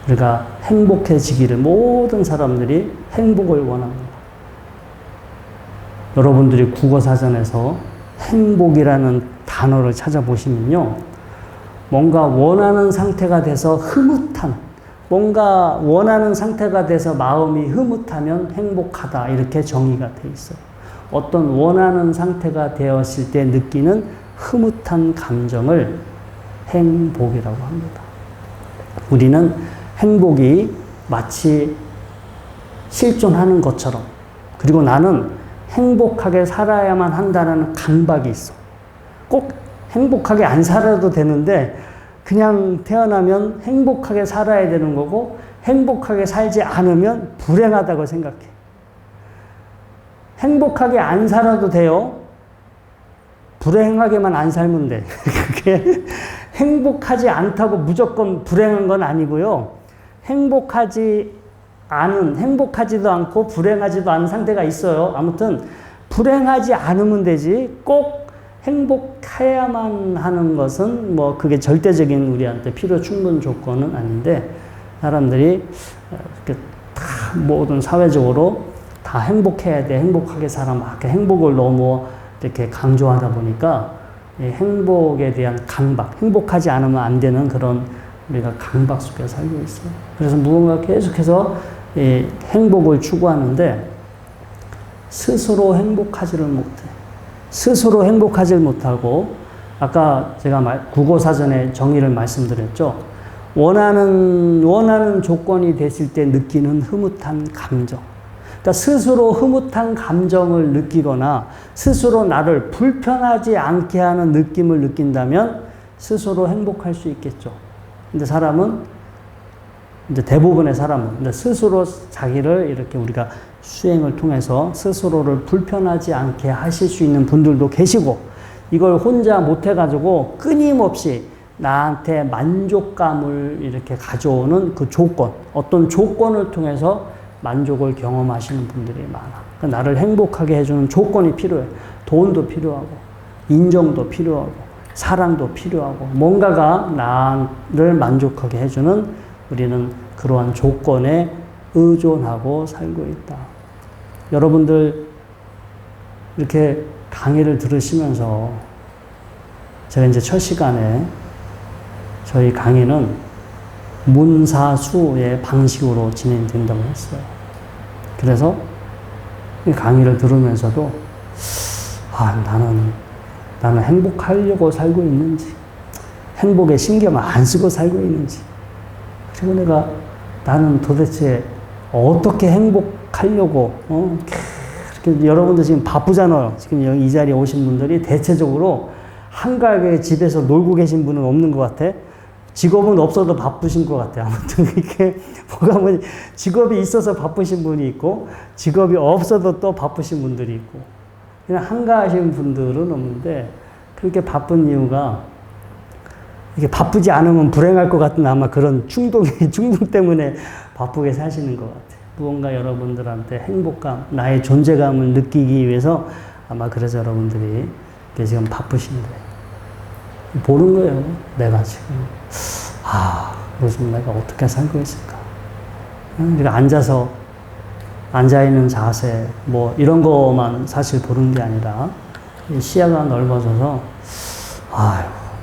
우리가 행복해지기를 모든 사람들이 행복을 원합니다. 여러분들이 국어사전에서 행복이라는 단어를 찾아보시면요. 뭔가 원하는 상태가 돼서 흐뭇한, 뭔가 원하는 상태가 돼서 마음이 흐뭇하면 행복하다. 이렇게 정의가 돼 있어요. 어떤 원하는 상태가 되었을 때 느끼는 흐뭇한 감정을 행복이라고 합니다. 우리는 행복이 마치 실존하는 것처럼 그리고 나는 행복하게 살아야만 한다는 강박이 있어. 꼭 행복하게 안 살아도 되는데 그냥 태어나면 행복하게 살아야 되는 거고 행복하게 살지 않으면 불행하다고 생각해. 행복하게 안 살아도 돼요. 불행하게만 안 살면 돼. 그게 행복하지 않다고 무조건 불행한 건 아니고요. 행복하지도 않고 불행하지도 않은 상태가 있어요. 아무튼 불행하지 않으면 되지 꼭 행복해야만 하는 것은 뭐 그게 절대적인 우리한테 필요 충분 조건은 아닌데 사람들이 이렇게 다 모든 사회적으로 다 행복해야 돼. 행복하게 살아. 막 행복을 너무 이렇게 강조하다 보니까 행복에 대한 강박, 행복하지 않으면 안 되는 그런 우리가 강박 속에 살고 있어요. 그래서 무언가 계속해서 행복을 추구하는데 스스로 행복하지를 못해. 스스로 행복하지 못하고 아까 제가 국어사전의 정의를 말씀드렸죠. 원하는 조건이 됐을 때 느끼는 흐뭇한 감정. 그러니까 스스로 흐뭇한 감정을 느끼거나 스스로 나를 불편하지 않게 하는 느낌을 느낀다면 스스로 행복할 수 있겠죠. 근데 대부분의 사람은 스스로 자기를 이렇게 우리가 수행을 통해서 스스로를 불편하지 않게 하실 수 있는 분들도 계시고 이걸 혼자 못해가지고 끊임없이 나한테 만족감을 이렇게 가져오는 그 조건, 어떤 조건을 통해서 만족을 경험하시는 분들이 많아. 그러니까 나를 행복하게 해주는 조건이 필요해. 돈도 필요하고, 인정도 필요하고, 사랑도 필요하고, 뭔가가 나를 만족하게 해주는 우리는 그러한 조건에 의존하고 살고 있다. 여러분들 이렇게 강의를 들으시면서 제가 이제 첫 시간에 저희 강의는 문사수의 방식으로 진행된다고 했어요. 그래서 이 강의를 들으면서도 나는 행복하려고 살고 있는지 행복에 신경 안 쓰고 살고 있는지 그리고 나는 도대체 어떻게 행복하려고 여러분들 지금 바쁘잖아요. 지금 여기 이 자리에 오신 분들이 대체적으로 한가하게 집에서 놀고 계신 분은 없는 것 같아. 직업은 없어도 바쁘신 것 같아요. 아무튼 이렇게 보면 직업이 있어서 바쁘신 분이 있고 직업이 없어도 또 바쁘신 분들이 있고 그냥 한가하신 분들은 없는데 그렇게 바쁜 이유가 이게 바쁘지 않으면 불행할 것 같은 아마 그런 충동 때문에 바쁘게 사시는 것 같아요. 무언가 여러분들한테 행복감, 나의 존재감을 느끼기 위해서 아마 그래서 여러분들이 지금 바쁘신데 보는 거예요. 내가 지금. 요즘 내가 어떻게 살고 있을까? 우리가 앉아있는 자세, 뭐, 이런 것만 사실 보는 게 아니라, 시야가 넓어져서,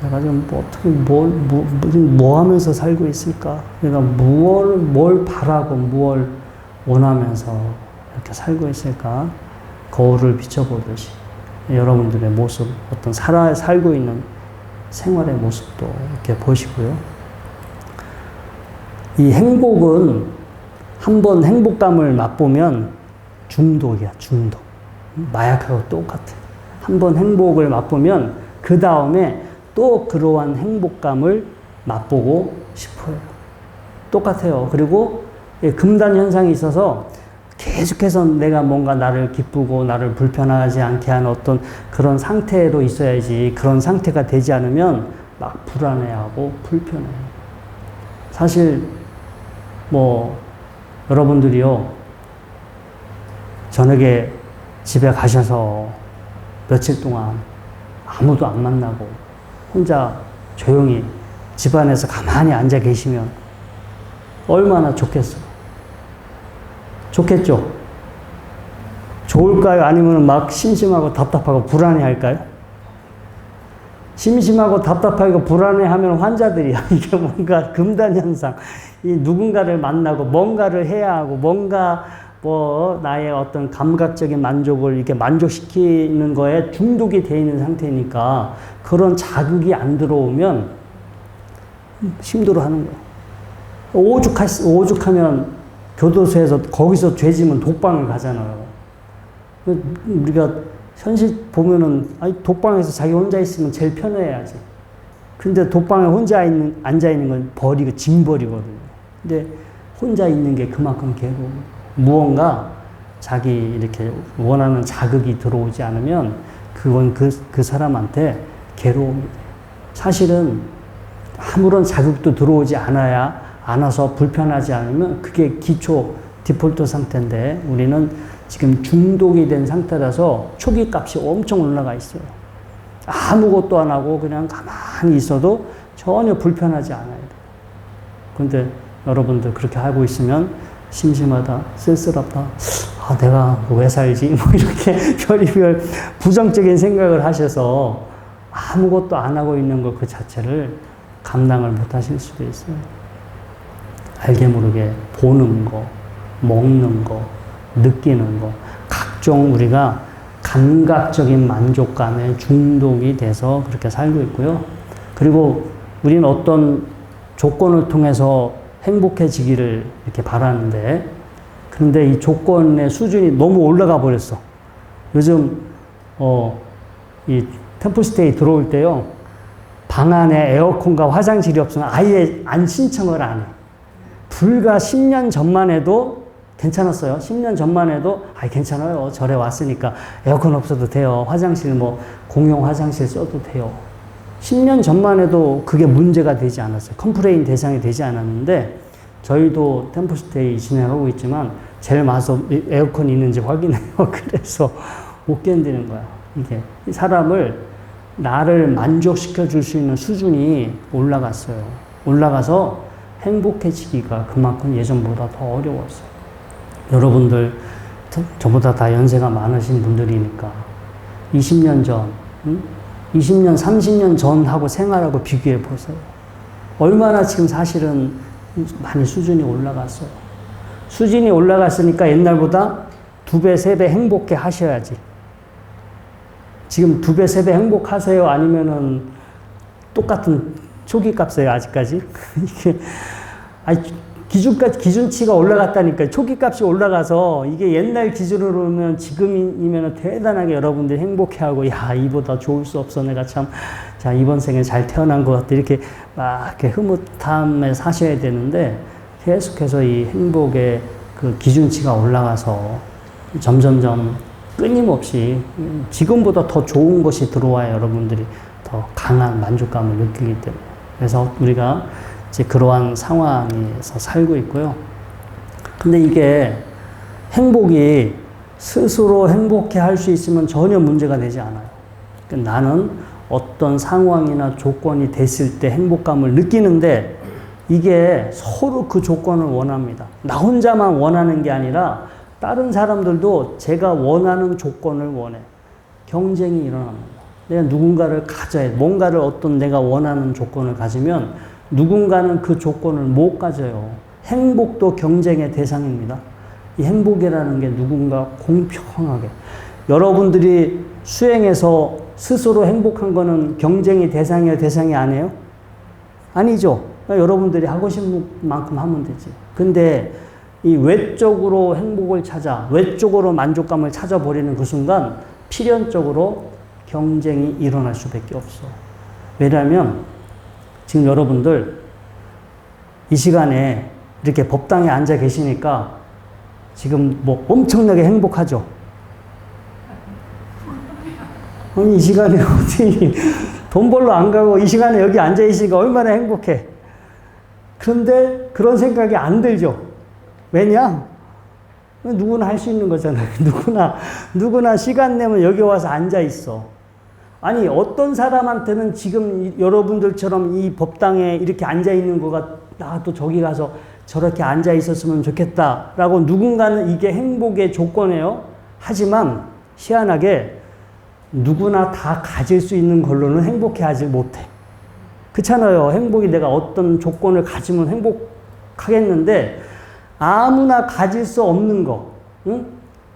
내가 지금 어떻게, 뭐 하면서 살고 있을까? 내가 뭘 바라고, 뭘 원하면서 이렇게 살고 있을까? 거울을 비춰보듯이, 여러분들의 모습, 어떤 살고 있는 생활의 모습도 이렇게 보시고요. 이 행복은 한번 행복감을 맛보면 중독이야, 중독. 마약하고 똑같아. 한번 행복을 맛보면 그 다음에 또 그러한 행복감을 맛보고 싶어요. 똑같아요. 그리고 금단 현상이 있어서 계속해서 내가 뭔가 나를 기쁘고 나를 불편하지 않게 하는 어떤 그런 상태로 있어야지, 그런 상태가 되지 않으면 막 불안해하고 불편해요. 사실 뭐 여러분들이요, 저녁에 집에 가셔서 며칠 동안 아무도 안 만나고 혼자 조용히 집안에서 가만히 앉아 계시면 얼마나 좋겠어요. 좋겠죠? 좋을까요? 아니면 막 심심하고 답답하고 불안해할까요? 심심하고 답답하고 불안해하면 환자들이야. 이게 뭔가 금단현상. 이 누군가를 만나고 뭔가를 해야 하고 뭔가 뭐 나의 어떤 감각적인 만족을 이렇게 만족시키는 거에 중독이 되어 있는 상태니까 그런 자극이 안 들어오면 힘들어하는 거야. 오죽하면 교도소에서 거기서 죄지면 독방을 가잖아요. 우리가 현실 보면은 독방에서 자기 혼자 있으면 제일 편해야지. 근데 독방에 혼자 앉아 있는 건 버리고 짐 버리거든요. 근데 혼자 있는 게 그만큼 괴로워. 무언가 자기 이렇게 원하는 자극이 들어오지 않으면 그건 그 사람한테 괴로움이 돼. 사실은 아무런 자극도 들어오지 않아서 불편하지 않으면 그게 기초 디폴트 상태인데 우리는 지금 중독이 된 상태라서 초기 값이 엄청 올라가 있어요. 아무것도 안 하고 그냥 가만히 있어도 전혀 불편하지 않아야 돼요. 근데 여러분들 그렇게 하고 있으면 심심하다, 쓸쓸하다, 내가 왜 살지? 뭐 이렇게 별의별 부정적인 생각을 하셔서 아무것도 안 하고 있는 것 그 자체를 감당을 못 하실 수도 있어요. 알게 모르게 보는 거, 먹는 거, 느끼는 거, 각종 우리가 감각적인 만족감에 중독이 돼서 그렇게 살고 있고요. 그리고 우리는 어떤 조건을 통해서 행복해지기를 이렇게 바라는데, 그런데 이 조건의 수준이 너무 올라가 버렸어. 요즘, 이 템플스테이 들어올 때요, 방 안에 에어컨과 화장실이 없으면 아예 안 신청을 안 해. 불과 10년 전만 해도 괜찮았어요. 10년 전만 해도, 괜찮아요. 절에 왔으니까 에어컨 없어도 돼요. 화장실 공용 화장실 써도 돼요. 10년 전만 해도 그게 문제가 되지 않았어요. 컴플레인 대상이 되지 않았는데, 저희도 템플스테이 진행하고 있지만, 제일 와서 에어컨이 있는지 확인해요. 그래서 못 견디는 거야. 이게 사람을, 나를 만족시켜 줄 수 있는 수준이 올라갔어요. 올라가서 행복해지기가 그만큼 예전보다 더 어려웠어요. 여러분들, 저보다 다 연세가 많으신 분들이니까, 20년 전, 20년, 30년 전하고 생활하고 비교해 보세요. 얼마나 지금 사실은 많이 수준이 올라갔어요. 수준이 올라갔으니까 옛날보다 2배, 3배 행복해 하셔야지. 지금 2배, 3배 행복하세요? 아니면은 똑같은 초기 값이에요, 아직까지? 이게, 기준치가 올라갔다니까. 초기 값이 올라가서 이게 옛날 기준으로는 지금이면 대단하게 여러분들이 행복해하고, 이보다 좋을 수 없어. 내가 참, 이번 생에 잘 태어난 것 같아. 이렇게 막 이렇게 흐뭇함에 사셔야 되는데, 계속해서 이 행복의 그 기준치가 올라가서 점점점 끊임없이 지금보다 더 좋은 것이 들어와야 여러분들이 더 강한 만족감을 느끼기 때문에. 그래서 우리가 이제 그러한 상황에서 살고 있고요. 근데 이게 행복이 스스로 행복해 할 수 있으면 전혀 문제가 되지 않아요. 그러니까 나는 어떤 상황이나 조건이 됐을 때 행복감을 느끼는데 이게 서로 그 조건을 원합니다. 나 혼자만 원하는 게 아니라 다른 사람들도 제가 원하는 조건을 원해. 경쟁이 일어납니다. 내가 누군가를 가져야 돼. 뭔가를 어떤 내가 원하는 조건을 가지면 누군가는 그 조건을 못 가져요. 행복도 경쟁의 대상입니다. 이 행복이라는 게 누군가 공평하게. 여러분들이 수행해서 스스로 행복한 거는 경쟁의 대상이에요? 대상이 아니에요? 아니죠. 그러니까 여러분들이 하고 싶은 만큼 하면 되지. 근데 이 외적으로 행복을 찾아, 외적으로 만족감을 찾아버리는 그 순간 필연적으로 경쟁이 일어날 수밖에 없어. 왜냐하면 지금 여러분들 이 시간에 이렇게 법당에 앉아 계시니까 지금 뭐 엄청나게 행복하죠? 아니, 이 시간에 어디 돈 벌러 안 가고 이 시간에 여기 앉아 있으니까 얼마나 행복해. 그런데 그런 생각이 안 들죠? 왜냐? 누구나 할 수 있는 거잖아요. 누구나 시간 내면 여기 와서 앉아 있어. 아니, 어떤 사람한테는 지금 여러분들처럼 이 법당에 이렇게 앉아 있는 거가 나도 저기 가서 저렇게 앉아 있었으면 좋겠다라고 누군가는 이게 행복의 조건이에요. 하지만 희한하게 누구나 다 가질 수 있는 걸로는 행복해 하지 못해. 그렇잖아요. 행복이 내가 어떤 조건을 가지면 행복하겠는데 아무나 가질 수 없는 거, 응?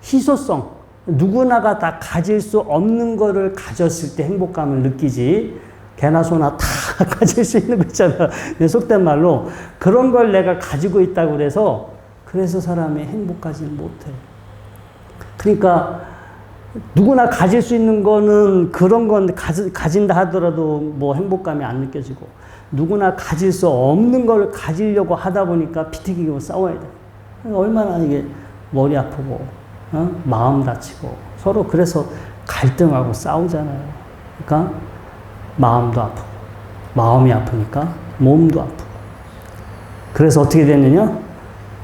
희소성. 누구나가 다 가질 수 없는 거를 가졌을 때 행복감을 느끼지. 개나 소나 다 가질 수 있는 거 있잖아. 속된 말로 그런 걸 내가 가지고 있다고 그래서 사람이 행복하지 못해. 그러니까 누구나 가질 수 있는 거는 그런 건 가진다 하더라도 뭐 행복감이 안 느껴지고 누구나 가질 수 없는 걸 가지려고 하다 보니까 피튀기고 싸워야 돼. 얼마나 이게 머리 아프고 마음 다치고 서로 그래서 갈등하고 싸우잖아요. 그러니까 마음도 아프고 마음이 아프니까 몸도 아프고 그래서 어떻게 됐느냐?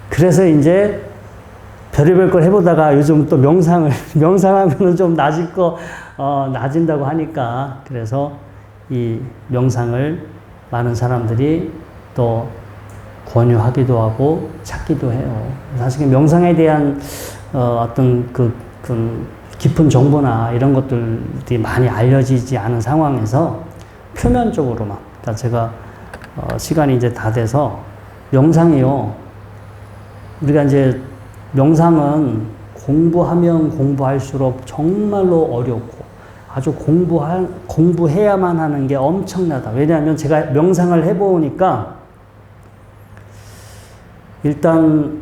그래서 이제 별의별 걸 해보다가 요즘 또 명상하면은 좀 낮은다고 하니까 그래서 이 명상을 많은 사람들이 또 권유하기도 하고 찾기도 해요. 사실 명상에 대한 어떤 그 깊은 정보나 이런 것들이 많이 알려지지 않은 상황에서 표면적으로만, 그러니까 제가 시간이 이제 다 돼서 명상이요. 우리가 이제 명상은 공부하면 공부할수록 정말로 어렵고 아주 공부해야만 하는 게 엄청나다. 왜냐하면 제가 명상을 해보니까 일단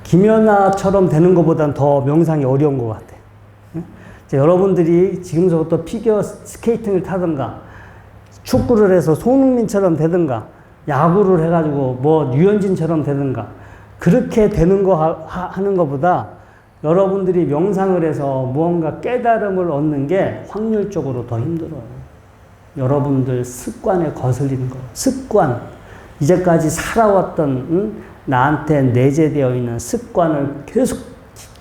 김연아처럼 되는 것보단 더 명상이 어려운 것 같아. 여러분들이 지금서부터 피겨 스케이팅을 타든가 축구를 해서 손흥민처럼 되든가 야구를 해가지고 뭐 류현진처럼 되든가 그렇게 되는 거 하는 것보다 여러분들이 명상을 해서 무언가 깨달음을 얻는 게 확률적으로 더 힘들어요. 여러분들 습관에 거슬리는 거. 습관. 이제까지 살아왔던 나한테 내재되어 있는 습관을 계속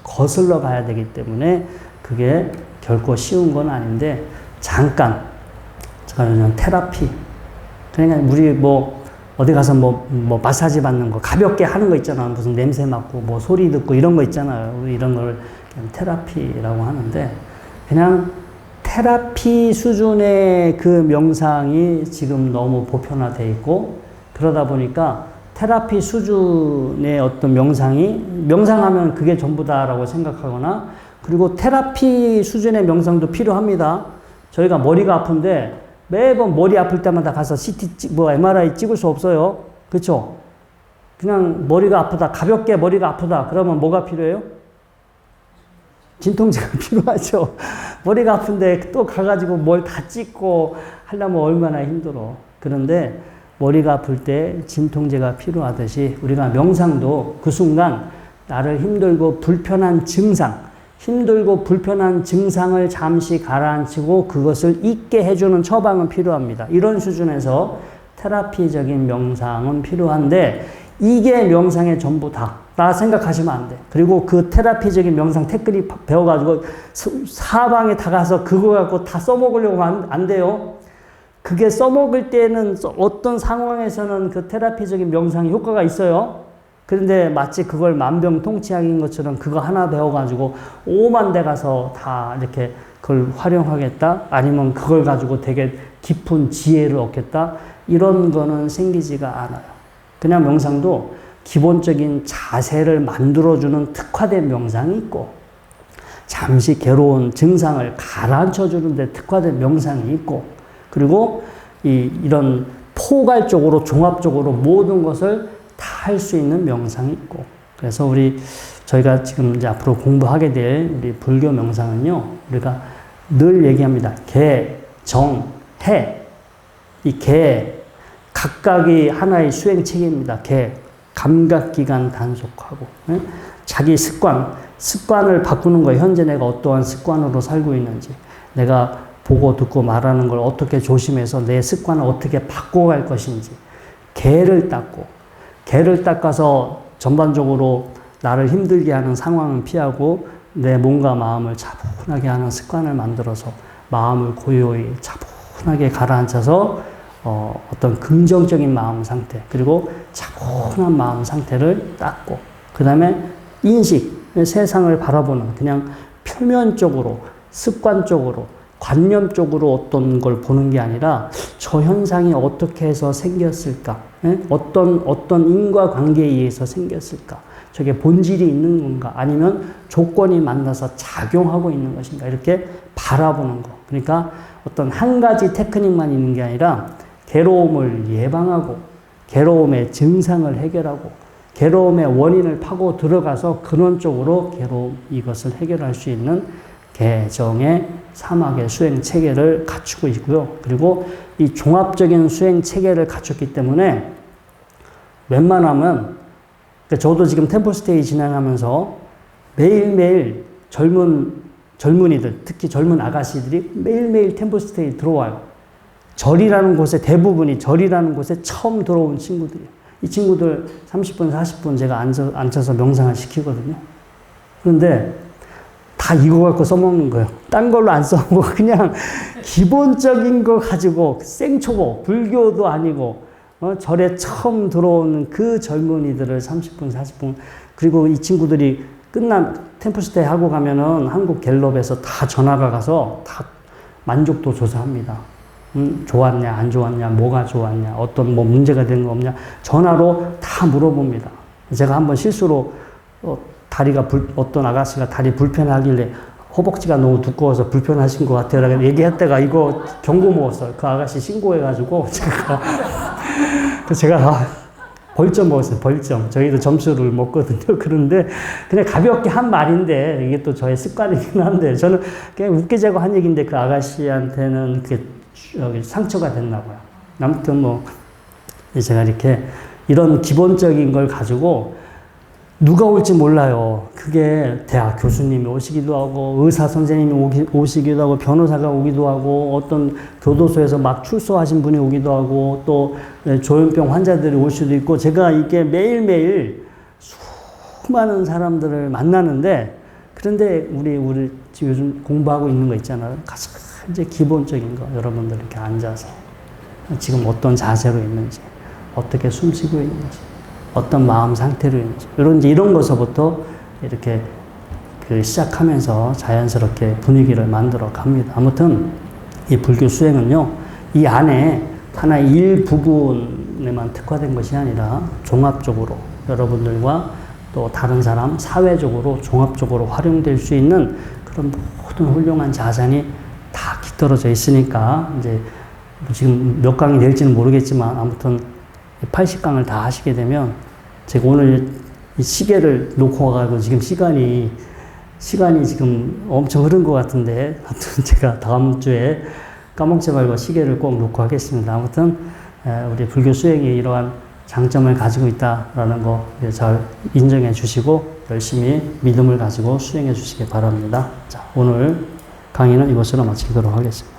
거슬러 가야 되기 때문에 그게 결코 쉬운 건 아닌데 잠깐 제가 그냥 테라피 그러니까 우리 뭐 어디 가서 뭐 마사지 받는 거 가볍게 하는 거 있잖아. 무슨 냄새 맡고 뭐 소리 듣고 이런 거 있잖아요. 이런 걸 그냥 테라피라고 하는데 그냥 테라피 수준의 그 명상이 지금 너무 보편화되어 있고 그러다 보니까 테라피 수준의 어떤 명상하면 그게 전부다라고 생각하거나 그리고 테라피 수준의 명상도 필요합니다. 저희가 머리가 아픈데 매번 머리 아플 때마다 가서 MRI 찍을 수 없어요. 그렇죠? 그냥 머리가 아프다, 가볍게 머리가 아프다. 그러면 뭐가 필요해요? 진통제가 필요하죠. 머리가 아픈데 또 가가지고 뭘 다 찍고 하려면 얼마나 힘들어. 그런데 머리가 아플 때 진통제가 필요하듯이 우리가 명상도 그 순간 나를 힘들고 불편한 증상을 잠시 가라앉히고 그것을 잊게 해주는 처방은 필요합니다. 이런 수준에서 테라피적인 명상은 필요한데 이게 명상의 전부다. 나 생각하시면 안 돼. 그리고 그 테라피적인 명상 테크닉 배워가지고 사방에 다 가서 그거 갖고 다 써먹으려고 안 돼요. 그게 써먹을 때는 어떤 상황에서는 그 테라피적인 명상이 효과가 있어요. 그런데 마치 그걸 만병통치약인 것처럼 그거 하나 배워가지고 오만 데 가서 다 이렇게 그걸 활용하겠다? 아니면 그걸 가지고 되게 깊은 지혜를 얻겠다? 이런 거는 생기지가 않아요. 그냥 명상도 기본적인 자세를 만들어주는 특화된 명상이 있고, 잠시 괴로운 증상을 가라앉혀주는데 특화된 명상이 있고, 그리고 이런 포괄적으로, 종합적으로 모든 것을 다 할 수 있는 명상이 있고, 그래서 저희가 지금 이제 앞으로 공부하게 될 우리 불교 명상은요, 우리가 늘 얘기합니다. 개, 정, 해. 이 개, 각각이 하나의 수행 체계입니다. 개, 감각기관 단속하고, 네? 자기 습관을 바꾸는 거예요. 현재 내가 어떠한 습관으로 살고 있는지, 내가 보고 듣고 말하는 걸 어떻게 조심해서 내 습관을 어떻게 바꿔갈 것인지, 개를 닦아서 전반적으로 나를 힘들게 하는 상황은 피하고 내 몸과 마음을 차분하게 하는 습관을 만들어서 마음을 고요히 차분하게 가라앉혀서 어떤 긍정적인 마음 상태, 그리고 차분한 마음 상태를 닦고, 그 다음에 인식, 세상을 바라보는 그냥 표면적으로, 습관적으로, 관념적으로 어떤 걸 보는 게 아니라 저 현상이 어떻게 해서 생겼을까? 어떤 인과관계에 의해서 생겼을까? 저게 본질이 있는 건가? 아니면 조건이 만나서 작용하고 있는 것인가? 이렇게 바라보는 거. 그러니까 어떤 한 가지 테크닉만 있는 게 아니라 괴로움을 예방하고, 괴로움의 증상을 해결하고, 괴로움의 원인을 파고 들어가서 근원적으로 이것을 해결할 수 있는 개정의 사막의 수행 체계를 갖추고 있고요. 그리고 이 종합적인 수행 체계를 갖췄기 때문에 웬만하면, 저도 지금 템플스테이 진행하면서 매일매일 젊은이들, 특히 젊은 아가씨들이 매일매일 템플스테이 들어와요. 절이라는 곳에, 대부분이 절이라는 곳에 처음 들어온 친구들이에요. 이 친구들 30분, 40분 제가 앉혀서 명상을 시키거든요. 그런데 다 이거 갖고 써먹는 거예요. 딴 걸로 안 써먹고 그냥 기본적인 거 가지고 생초보, 불교도 아니고 절에 처음 들어오는 그 젊은이들을 30분, 40분, 그리고 이 친구들이 템플스테이 하고 가면은 한국 갤럽에서 다 전화가 가서 다 만족도 조사합니다. 좋았냐, 안 좋았냐, 뭐가 좋았냐, 어떤 문제가 된 거 없냐, 전화로 다 물어봅니다. 제가 한번 실수로 어떤 아가씨가 다리 불편하길래 허벅지가 너무 두꺼워서 불편하신 것 같아요 라고 얘기했다가 이거 경고 먹었어요. 그 아가씨 신고해가지고 제가 벌점 먹었어요. 벌점. 저희도 점수를 먹거든요. 그런데 그냥 가볍게 한 말인데 이게 또 저의 습관이긴 한데 저는 그냥 웃기자고 한 얘기인데 그 아가씨한테는 그게 상처가 됐나 봐요. 아무튼 제가 이런 기본적인 걸 가지고 누가 올지 몰라요. 그게 대학 교수님이 오시기도 하고, 의사 선생님이 오시기도 하고, 변호사가 오기도 하고, 어떤 교도소에서 막 출소하신 분이 오기도 하고, 또 조현병 환자들이 올 수도 있고, 제가 이게 매일매일 수많은 사람들을 만나는데, 그런데 우리 지금 요즘 공부하고 있는 거 있잖아요. 가장 이제 기본적인 거, 여러분들 이렇게 앉아서 지금 어떤 자세로 있는지, 어떻게 숨 쉬고 있는지, 어떤 마음 상태로 있는지, 이런 것서부터 이렇게 시작하면서 자연스럽게 분위기를 만들어 갑니다. 아무튼 이 불교 수행은요, 이 안에 하나의 일부분에만 특화된 것이 아니라 종합적으로 여러분들과 또 다른 사람, 사회적으로 종합적으로 활용될 수 있는 그런 모든 훌륭한 자산이 다 깃들어져 있으니까, 이제 지금 몇 강이 될지는 모르겠지만 아무튼 80강을 다 하시게 되면, 제가 오늘 이 시계를 놓고 와가지고 지금 시간이 지금 엄청 흐른 것 같은데, 아무튼 제가 다음 주에 까먹지 말고 시계를 꼭 놓고 하겠습니다. 아무튼 우리 불교 수행이 이러한 장점을 가지고 있다라는 거 잘 인정해 주시고 열심히 믿음을 가지고 수행해 주시기 바랍니다. 자, 오늘 강의는 이것으로 마치도록 하겠습니다.